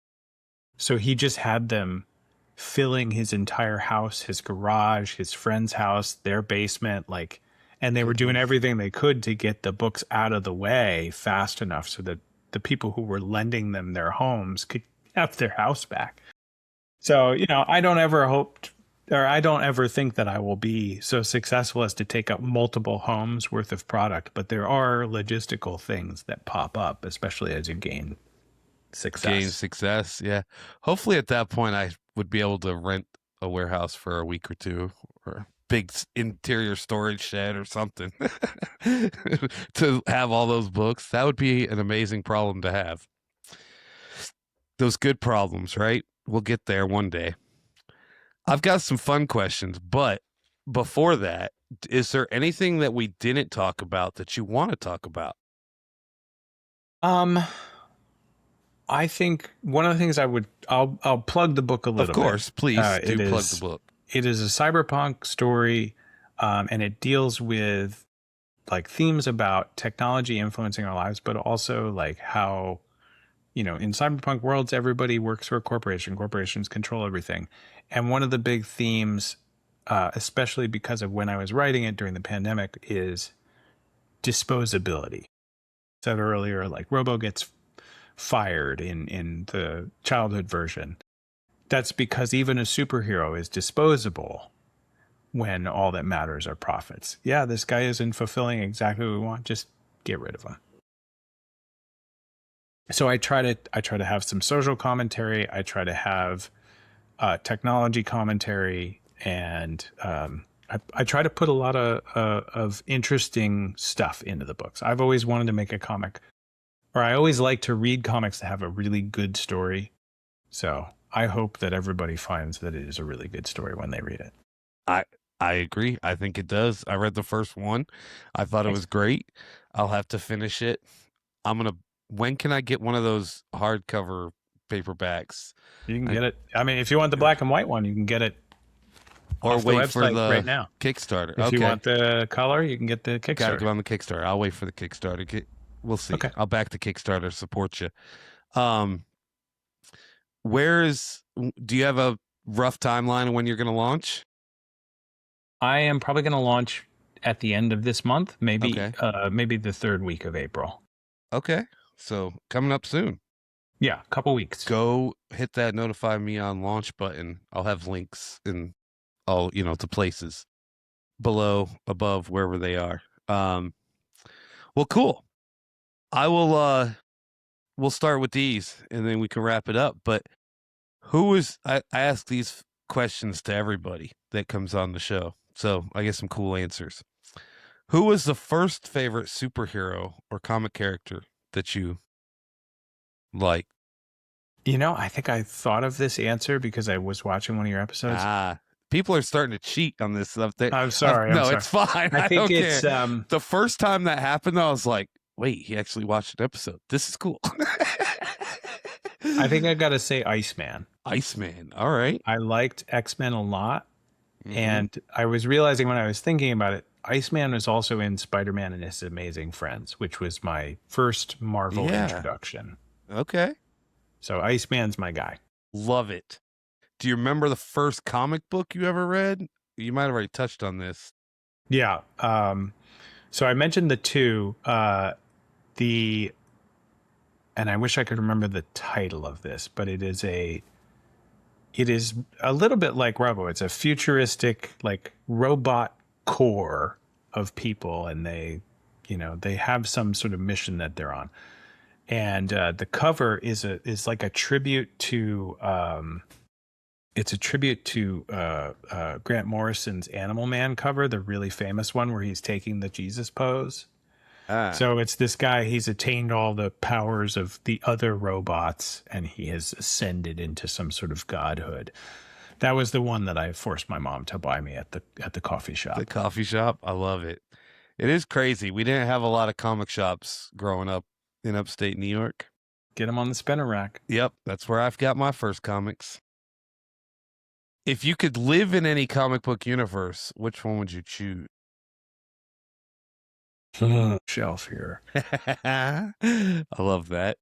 [SPEAKER 2] So he just had them filling his entire house, his garage, his friend's house, their basement, and they were doing everything they could to get the books out of the way fast enough so that the people who were lending them their homes could have their house back. So, I don't ever think that I will be so successful as to take up multiple homes worth of product, but there are logistical things that pop up, especially as you gain success.
[SPEAKER 1] Yeah. Hopefully at that point I would be able to rent a warehouse for a week or two, or a big interior storage shed or something to have all those books. That would be an amazing problem to have. Those good problems, right? We'll get there one day. I've got some fun questions, but before that, is there anything that we didn't talk about that you want to talk about?
[SPEAKER 2] I think one of the things I'll plug the book a little bit.
[SPEAKER 1] Of course, please do plug the book.
[SPEAKER 2] It is a cyberpunk story, and it deals with themes about technology influencing our lives, but also how, in cyberpunk worlds, everybody works for a corporation. Corporations control everything. And one of the big themes, especially because of when I was writing it during the pandemic, is disposability. I said earlier, Robo gets fired in the childhood version. That's because even a superhero is disposable when all that matters are profits. Yeah, this guy isn't fulfilling exactly what we want. Just get rid of him. So I try to have some social commentary. I try to have technology commentary, and I try to put a lot of interesting stuff into the books. I've always wanted to make a comic, or I always like to read comics that have a really good story. So I hope that everybody finds that it is a really good story when they read it.
[SPEAKER 1] I agree. I think it does. I read the first one. I thought it was great. I'll have to finish it. When can I get one of those hardcover paperbacks?
[SPEAKER 2] You can get it. I mean, if you want the black and white one, you can get it.
[SPEAKER 1] Or
[SPEAKER 2] off
[SPEAKER 1] wait
[SPEAKER 2] the
[SPEAKER 1] for the
[SPEAKER 2] right now.
[SPEAKER 1] Kickstarter.
[SPEAKER 2] If you want the color, you can get the Kickstarter.
[SPEAKER 1] Gotta go on the Kickstarter. I'll wait for the Kickstarter. We'll see.
[SPEAKER 2] Okay.
[SPEAKER 1] I'll back the Kickstarter, support you. Do you have a rough timeline of when you're going to launch?
[SPEAKER 2] I am probably going to launch at the end of this month, maybe the third week of April.
[SPEAKER 1] Okay. So coming up soon.
[SPEAKER 2] Yeah, a couple weeks.
[SPEAKER 1] Go hit that notify me on launch button. I'll have links in all, to places below, above, wherever they are. Well, cool. I will, we'll start with these and then we can wrap it up. But I ask these questions to everybody that comes on the show. So I get some cool answers. Who was the first favorite superhero or comic character that you like?
[SPEAKER 2] I think I thought of this answer because I was watching one of your episodes.
[SPEAKER 1] People are starting to cheat on this stuff.
[SPEAKER 2] I'm sorry.
[SPEAKER 1] It's fine.
[SPEAKER 2] I think it's
[SPEAKER 1] the first time that happened, I was like, wait, he actually watched an episode. This is cool.
[SPEAKER 2] I think I got to say Iceman.
[SPEAKER 1] Iceman. All right.
[SPEAKER 2] I liked X-Men a lot. Mm-hmm. And I was realizing when I was thinking about it, Iceman was also in Spider-Man and His Amazing Friends, which was my first Marvel introduction.
[SPEAKER 1] Okay.
[SPEAKER 2] So Iceman's my guy.
[SPEAKER 1] Love it. Do you remember the first comic book you ever read? You might have already touched on this.
[SPEAKER 2] Yeah. So I mentioned the two, and I wish I could remember the title of this, but it is a little bit like Robo. It's a futuristic, robot core of people, and they have some sort of mission that they're on. And the cover is like a tribute to It's a tribute to Grant Morrison's Animal Man cover, the really famous one where he's taking the Jesus pose.
[SPEAKER 1] Ah,
[SPEAKER 2] So it's this guy, he's attained all the powers of the other robots and he has ascended into some sort of godhood. That was the one that I forced my mom to buy me at the coffee
[SPEAKER 1] the
[SPEAKER 2] shop.
[SPEAKER 1] coffee shop. I love it. It is crazy. We didn't have a lot of comic shops growing up in upstate New York.
[SPEAKER 2] Get them on the spinner rack.
[SPEAKER 1] Yep, that's where I've got my first comics. If you could live in any comic book universe, which one would you choose?
[SPEAKER 2] Shelf here.
[SPEAKER 1] I love that.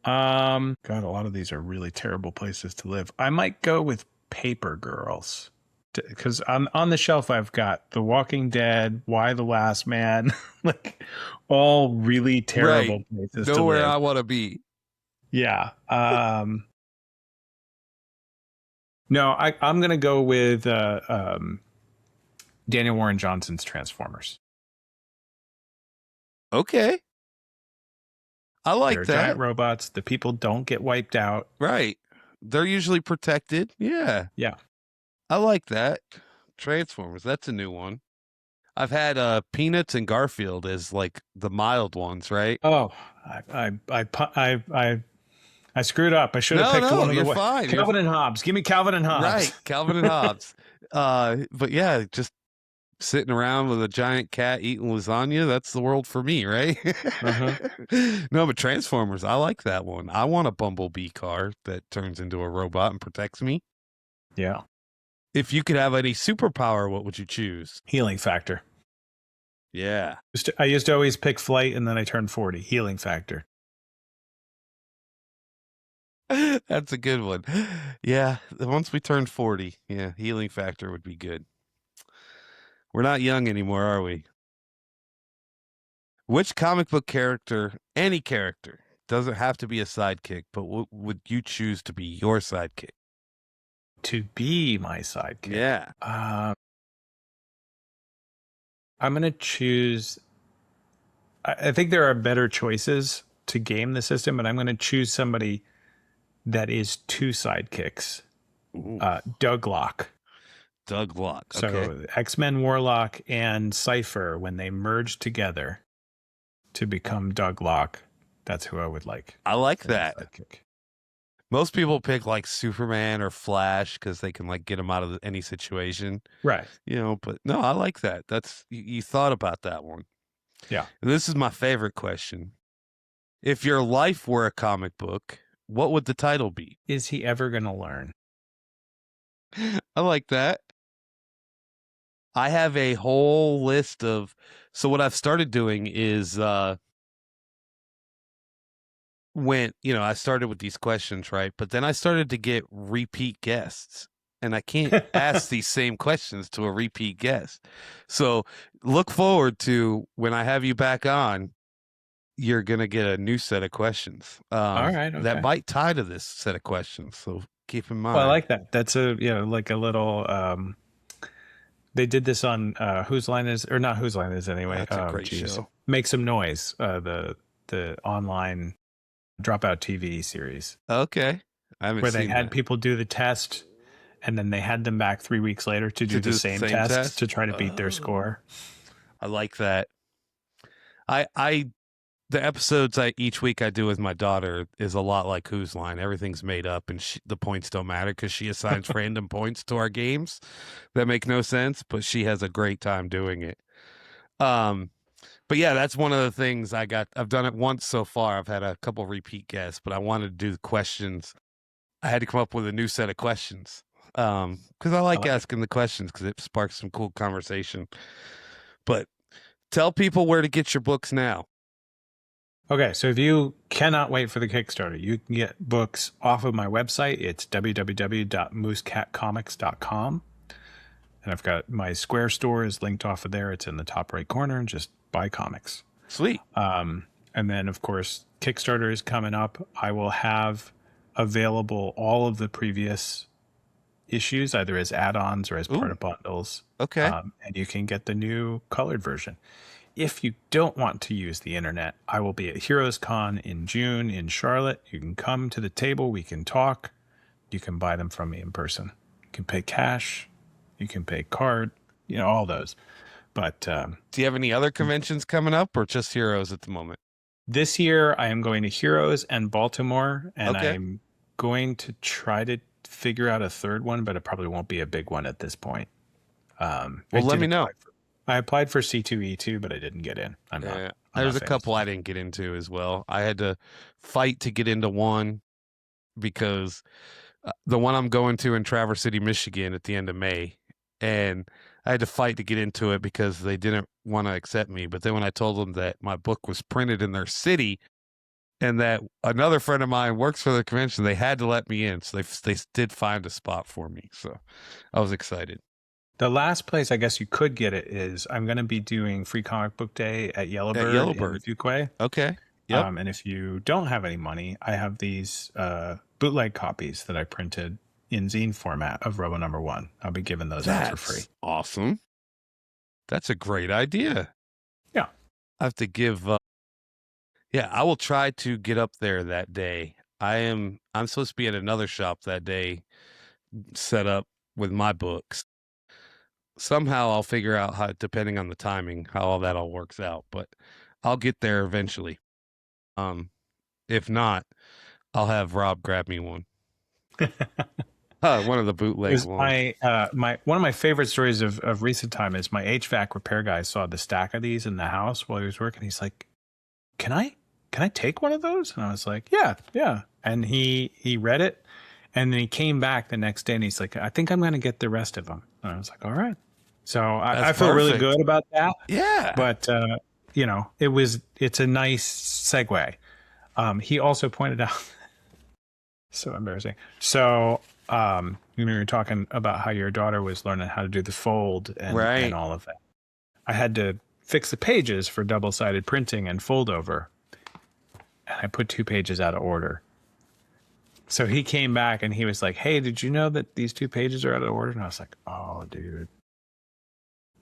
[SPEAKER 2] God, a lot of these are really terrible places to live. I might go with Paper Girls. Because on the shelf I've got The Walking Dead, Why the Last Man, like all really terrible places to
[SPEAKER 1] Nowhere
[SPEAKER 2] live.
[SPEAKER 1] I want to be.
[SPEAKER 2] Yeah. No, I'm gonna go with Daniel Warren Johnson's Transformers.
[SPEAKER 1] Okay. I like
[SPEAKER 2] They're
[SPEAKER 1] that.
[SPEAKER 2] giant robots. The people don't get wiped out.
[SPEAKER 1] Right. They're usually protected. Yeah.
[SPEAKER 2] Yeah.
[SPEAKER 1] I like that. Transformers. That's a new one. I've had Peanuts and Garfield as like the mild ones, right?
[SPEAKER 2] Oh, I screwed up. I should have picked one of the.
[SPEAKER 1] You're fine.
[SPEAKER 2] Calvin and Hobbes. Give me Calvin and Hobbes.
[SPEAKER 1] Right, Calvin and Hobbes. But yeah, just sitting around with a giant cat eating lasagna, that's the world for me, right? No, but Transformers, I like that one. I want a Bumblebee car that turns into a robot and protects me.
[SPEAKER 2] Yeah.
[SPEAKER 1] If you could have any superpower, what would you choose?
[SPEAKER 2] Healing factor.
[SPEAKER 1] Yeah.
[SPEAKER 2] I used to always pick flight, and then I turned 40. Healing factor.
[SPEAKER 1] That's a good one. Yeah, once we turned 40, yeah, healing factor would be good. We're not young anymore, are we? Which comic book character, any character, doesn't have to be a sidekick, but what would you choose to be your sidekick?
[SPEAKER 2] To be my sidekick.
[SPEAKER 1] Yeah.
[SPEAKER 2] I'm going to choose. I think there are better choices to game the system, but I'm going to choose somebody that is two sidekicks. Doug Locke.
[SPEAKER 1] Doug Locke.
[SPEAKER 2] So
[SPEAKER 1] Okay.
[SPEAKER 2] X-Men Warlock and Cypher, when they merge together to become Doug Locke, that's who I would like.
[SPEAKER 1] I like that.
[SPEAKER 2] Sidekick.
[SPEAKER 1] Most people pick like Superman or Flash because they can like get them out of any situation.
[SPEAKER 2] Right.
[SPEAKER 1] You know, but no, I like that. That's you thought about that one.
[SPEAKER 2] Yeah.
[SPEAKER 1] And this is my favorite question. If your life were a comic book, what would the title be?
[SPEAKER 2] Is he ever going to learn?
[SPEAKER 1] I like that. I have a whole list of, so what I've started doing is I started with these questions, right? But then I started to get repeat guests, and I can't ask these same questions to a repeat guest. So look forward to when I have you back on, you're going to get a new set of questions.
[SPEAKER 2] All right. Okay.
[SPEAKER 1] That might tie to this set of questions. So keep in mind.
[SPEAKER 2] Well, I like that. That's like a little, they did this on Whose Line Is, or not Whose Line Is anyway.
[SPEAKER 1] That's a great show.
[SPEAKER 2] Make Some Noise, the online Dropout TV series.
[SPEAKER 1] Okay. I haven't
[SPEAKER 2] where
[SPEAKER 1] seen
[SPEAKER 2] they had
[SPEAKER 1] that.
[SPEAKER 2] people do the test and then they had them back 3 weeks later to do the same test to try to beat their score.
[SPEAKER 1] I like that. The episodes each week I do with my daughter is a lot like Whose Line. Everything's made up and the points don't matter because she assigns random points to our games that make no sense, but she has a great time doing it. But yeah, that's one of the things I've done it once so far. I've had a couple repeat guests, but I wanted to do the questions. I had to come up with a new set of questions because I like asking the questions because it sparks some cool conversation. But tell people where to get your books now.
[SPEAKER 2] Okay, so if you cannot wait for the Kickstarter, you can get books off of my website. It's www.moosecatcomics.com. And I've got my Square store is linked off of there. It's in the top right corner. Just buy comics.
[SPEAKER 1] Sweet.
[SPEAKER 2] And then, of course, Kickstarter is coming up. I will have available all of the previous issues, either as add-ons or as part of bundles.
[SPEAKER 1] Okay.
[SPEAKER 2] And you can get the new colored version. If you don't want to use the internet, I will be at Heroes Con in June in Charlotte. You can come to the table. We can talk. you can buy them from me in person. You can pay cash, you can pay card, all those. But
[SPEAKER 1] do you have any other conventions coming up, or just Heroes at the moment?
[SPEAKER 2] this year I am going to Heroes and Baltimore, and
[SPEAKER 1] Okay.
[SPEAKER 2] I'm going to try to figure out a third one, but it probably won't be a big one at this point.
[SPEAKER 1] Well, let me know.
[SPEAKER 2] I applied for C2E2, but I didn't get in.
[SPEAKER 1] There's a couple I didn't get into as well. I had to fight to get into one because the one I'm going to in Traverse City, Michigan at the end of May, and I had to fight to get into it because they didn't want to accept me. But then when I told them that my book was printed in their city and that another friend of mine works for the convention, they had to let me in. So they did find a spot for me. So I was excited.
[SPEAKER 2] The last place I guess you could get it is I'm going to be doing Free Comic Book Day at Yellowbird in Fuquay.
[SPEAKER 1] Okay. Yep.
[SPEAKER 2] And if you don't have any money, I have these bootleg copies that I printed in zine format of Robo number 1. I'll be giving those out for free.
[SPEAKER 1] Awesome. That's a great idea.
[SPEAKER 2] Yeah.
[SPEAKER 1] I have to give I will try to get up there that day. I'm supposed to be at another shop that day set up with my books. Somehow I'll figure out how, depending on the timing, how all that all works out, but I'll get there eventually. If not, I'll have Rob grab me one. One of the bootleg ones.
[SPEAKER 2] One of my favorite stories of recent time is my HVAC repair guy saw the stack of these in the house while he was working. He's like, can I take one of those? And I was like, yeah. And he read it, and then he came back the next day and he's like, I think I'm going to get the rest of them. And I was like, all right. So I feel really good about that.
[SPEAKER 1] Yeah.
[SPEAKER 2] But, it's a nice segue. He also pointed out, so embarrassing. So, we were talking about how your daughter was learning how to do the fold and all of that. I had to fix the pages for double-sided printing and fold over. And I put 2 pages out of order. So he came back and he was like, hey, did you know that these 2 pages are out of order? And I was like, oh, dude.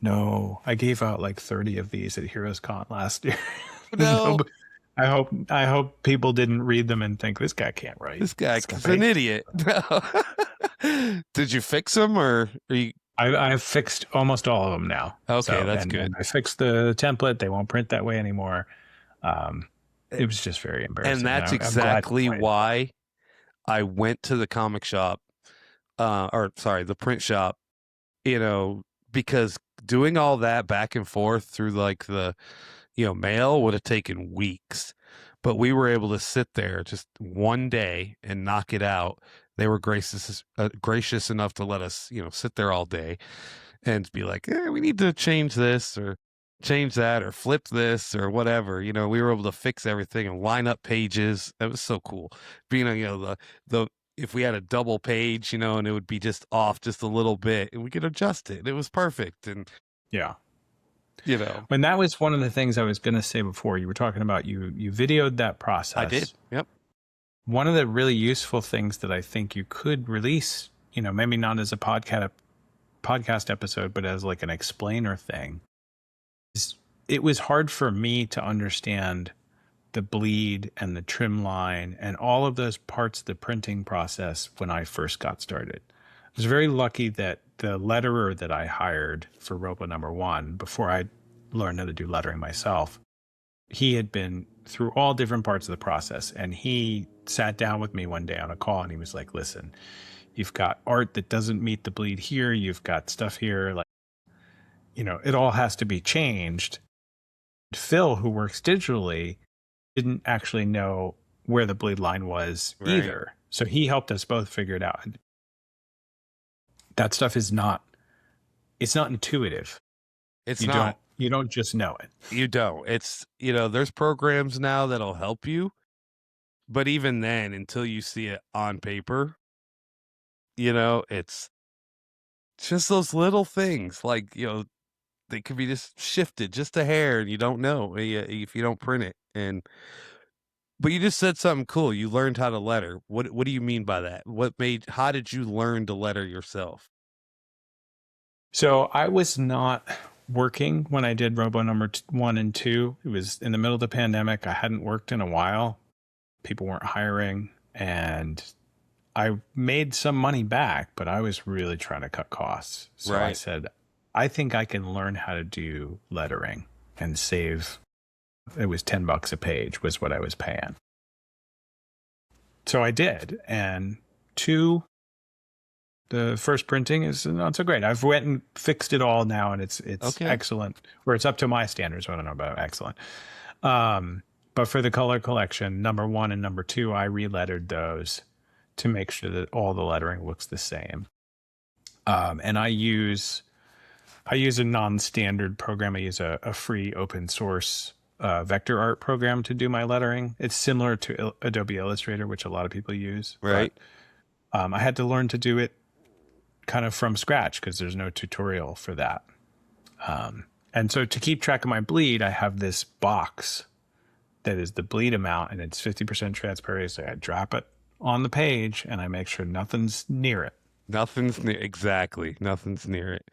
[SPEAKER 2] No, I gave out like 30 of these at Heroes Con last year.
[SPEAKER 1] No.
[SPEAKER 2] I hope people didn't read them and think this guy can't write.
[SPEAKER 1] This guy's an idiot. No. Did you fix them, or are you?
[SPEAKER 2] I've fixed almost all of them now.
[SPEAKER 1] Okay, that's good.
[SPEAKER 2] And I fixed the template. They won't print that way anymore. It was just very embarrassing.
[SPEAKER 1] And that's exactly why I went to the comic shop, the print shop, because doing all that back and forth through like the, mail would have taken weeks. But we were able to sit there just one day and knock it out. They were gracious enough to let us, sit there all day and be like, we need to change this or change that or flip this or whatever. We were able to fix everything and line up pages. That was so cool. Being, if we had a double page, and it would be just off just a little bit and we could adjust it. It was perfect. And
[SPEAKER 2] yeah. And that was one of the things I was going to say before. You were talking about you videoed that process.
[SPEAKER 1] I did. Yep.
[SPEAKER 2] One of the really useful things that I think you could release, maybe not as a podcast episode, but as like an explainer thing, is it was hard for me to understand the bleed and the trim line and all of those parts of the printing process when I first got started. I was very lucky that the letterer that I hired for Robo number 1, before I learned how to do lettering myself, he had been through all different parts of the process. And he sat down with me one day on a call and he was like, listen, you've got art that doesn't meet the bleed here. You've got stuff here. Like, it all has to be changed. Phil, who works digitally, didn't actually know where the bleed line was either. So he helped us both figure it out. That stuff it's not intuitive. You don't just know it. You
[SPEAKER 1] don't. It's, there's programs now that'll help you, but even then, until you see it on paper, it's just those little things like, they could be just shifted just a hair and you don't know if you don't print it. But you just said something cool. You learned how to letter. What do you mean by that? How did you learn to letter yourself?
[SPEAKER 2] So I was not working when I did Robo number 1 and 2. It was in the middle of the pandemic. I hadn't worked in a while. People weren't hiring. And I made some money back, but I was really trying to cut costs. So I
[SPEAKER 1] Right.
[SPEAKER 2] said, I think I can learn how to do lettering and save. It was $10 a page was what I was paying. So I did. And the first printing is not so great. I've went and fixed it all now, and it's
[SPEAKER 1] Okay.
[SPEAKER 2] excellent. Or it's up to my standards. I don't know about excellent. But for the color collection, number 1 and number 2, I relettered those to make sure that all the lettering looks the same. And I use a non-standard program. I use a free open source vector art program to do my lettering. It's similar to Adobe Illustrator, which a lot of people use.
[SPEAKER 1] Right.
[SPEAKER 2] But, I had to learn to do it kind of from scratch because there's no tutorial for that. And so to keep track of my bleed, I have this box that is the bleed amount, and it's 50% transparent. So I drop it on the page and I make sure nothing's near it.
[SPEAKER 1] Exactly. Nothing's near it.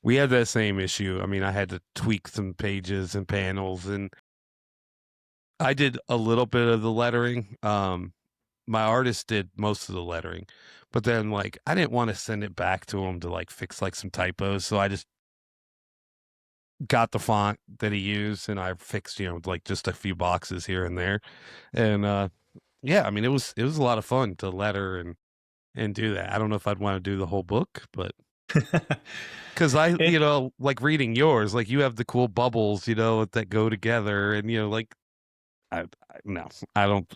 [SPEAKER 1] We had that same issue. I mean, I had to tweak some pages and panels, and I did a little bit of the lettering. My artist did most of the lettering, but then like I didn't want to send it back to him to like fix like some typos, so I just got the font that he used and I fixed, like just a few boxes here and there. And yeah, I mean it was a lot of fun to letter and do that. I don't know if I'd want to do the whole book, but because like reading yours, like you have the cool bubbles, that go together, and like no, I don't.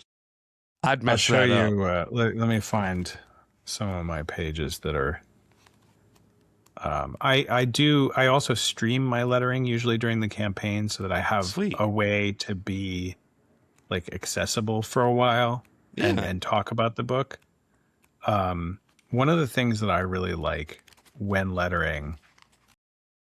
[SPEAKER 1] I'd mess
[SPEAKER 2] I'll show
[SPEAKER 1] that up.
[SPEAKER 2] you. Let me find some of my pages that are. I also stream my lettering usually during the campaign so that I have
[SPEAKER 1] Sweet.
[SPEAKER 2] a way to be like accessible for a while and talk about the book. One of the things that I really like when lettering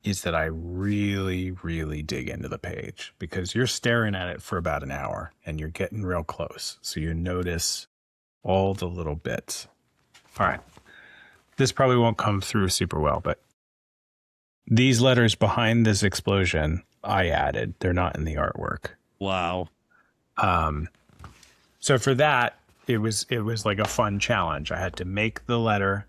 [SPEAKER 2] is that I really, really dig into the page because you're staring at it for about an hour and you're getting real close. So you notice all the little bits. All right. This probably won't come through super well, but these letters behind this explosion, I added. They're not in the artwork.
[SPEAKER 1] Wow.
[SPEAKER 2] So for that, it was like a fun challenge. I had to make the letter,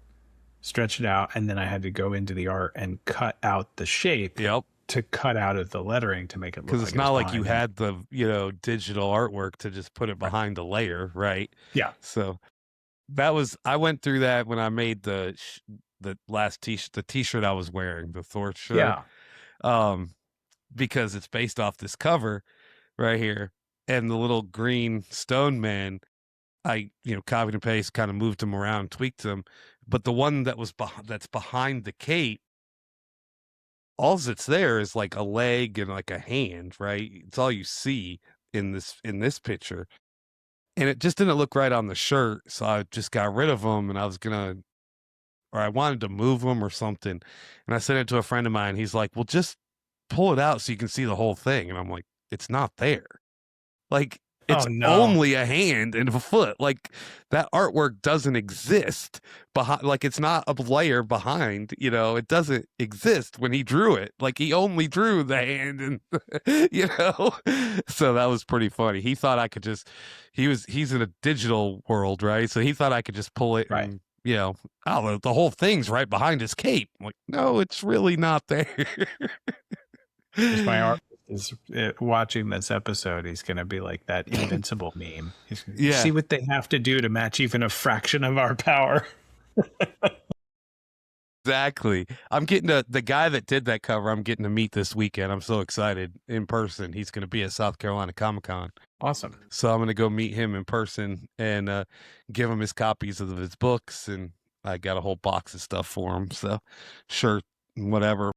[SPEAKER 2] stretch it out, and then I had to go into the art and cut out the shape to cut out of the lettering to make it look like
[SPEAKER 1] because it's not like you had the digital artwork to just put it behind a layer, right?
[SPEAKER 2] Yeah.
[SPEAKER 1] So I went through that when I made the last t-shirt I was wearing, the Thor shirt.
[SPEAKER 2] Yeah.
[SPEAKER 1] Because it's based off this cover right here, and the little green stone man, I copied and paste, kind of moved them around, tweaked them, but the one that's behind the cape, all that's there is like a leg and like a hand, right? It's all you see in this picture, and it just didn't look right on the shirt, so I just got rid of them, and I wanted to move them or something, and I sent it to a friend of mine. He's like, well, just pull it out so you can see the whole thing, and I'm like, it's not there. Like, it's only a hand and a foot. Like, that artwork doesn't exist behind. Like, it's not a layer behind. It doesn't exist when he drew it. Like, he only drew the hand, and So that was pretty funny. He thought I could just. He's in a digital world, right? So he thought I could just pull it,
[SPEAKER 2] right?
[SPEAKER 1] And, the whole thing's right behind his cape. I'm like, no, it's really not there.
[SPEAKER 2] My art is watching this episode. He's going to be like that Invincible meme. See what they have to do to match even a fraction of our power.
[SPEAKER 1] Exactly. I'm getting the guy that did that cover. I'm getting to meet this weekend. I'm so excited in person. He's going to be at South Carolina Comic-Con.
[SPEAKER 2] Awesome.
[SPEAKER 1] So I'm going to go meet him in person and give him his copies of his books, and I got a whole box of stuff for him. So, shirt, whatever.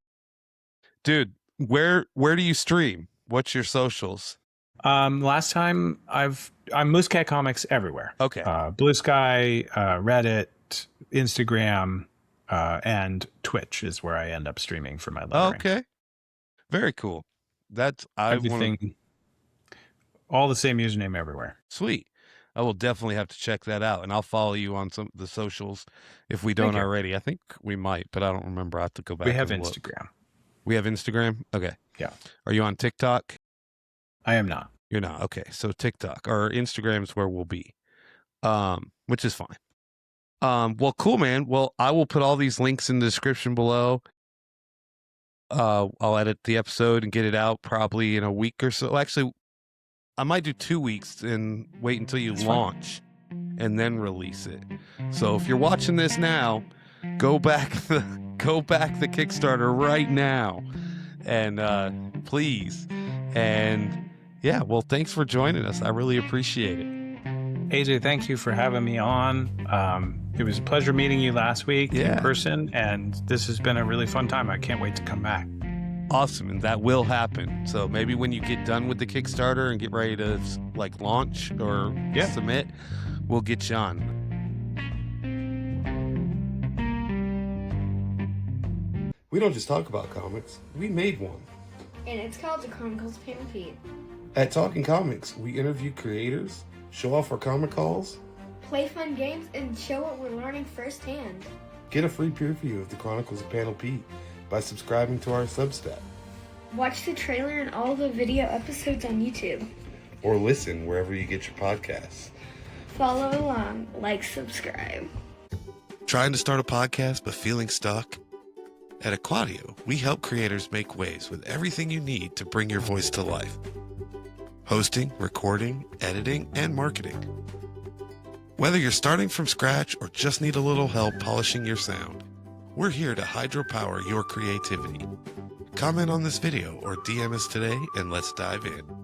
[SPEAKER 1] Dude, where do you stream? What's your socials?
[SPEAKER 2] Last time I'm Moosecat Comics everywhere.
[SPEAKER 1] Okay.
[SPEAKER 2] Blue Sky, Reddit, Instagram, and Twitch is where I end up streaming for my lettering.
[SPEAKER 1] Okay. Very cool. That's
[SPEAKER 2] everything. All the same username everywhere.
[SPEAKER 1] Sweet. I will definitely have to check that out, and I'll follow you on some of the socials if we don't already. I think we might, but I don't remember. I have to go back.
[SPEAKER 2] We have Instagram.
[SPEAKER 1] We have Instagram? Okay.
[SPEAKER 2] Yeah.
[SPEAKER 1] Are you on TikTok?
[SPEAKER 2] I am not.
[SPEAKER 1] You're not. Okay. So TikTok or Instagram is where we'll be, which is fine. Well, cool, man. Well, I will put all these links in the description below. I'll edit the episode and get it out probably in a week or so. Actually, I might do 2 weeks and wait until you
[SPEAKER 2] That's fine.
[SPEAKER 1] launch and then release it. So if you're watching this now, go back the Kickstarter right now, and please. And yeah, well, thanks for joining us. I really appreciate it.
[SPEAKER 2] AJ, thank you for having me on. It was a pleasure meeting you last week in person, and this has been a really fun time. I can't wait to come back.
[SPEAKER 1] Awesome, and that will happen. So maybe when you get done with the Kickstarter and get ready to like launch or submit, we'll get you on. We don't just talk about comics, we made one.
[SPEAKER 3] And it's called the Chronicles of Pam and Pete.
[SPEAKER 1] At Talkin Comics, we interview creators, show off our comic calls,
[SPEAKER 3] play fun games, and show what we're learning firsthand.
[SPEAKER 1] Get a free preview of the Chronicles of Pam and Pete by subscribing to our Substack.
[SPEAKER 3] Watch the trailer and all the video episodes on YouTube.
[SPEAKER 1] Or listen wherever you get your podcasts.
[SPEAKER 3] Follow along, like, subscribe.
[SPEAKER 1] Trying to start a podcast but feeling stuck? At Aquadio, we help creators make waves with everything you need to bring your voice to life. Hosting, recording, editing, and marketing. Whether you're starting from scratch or just need a little help polishing your sound, we're here to hydropower your creativity. Comment on this video or DM us today and let's dive in.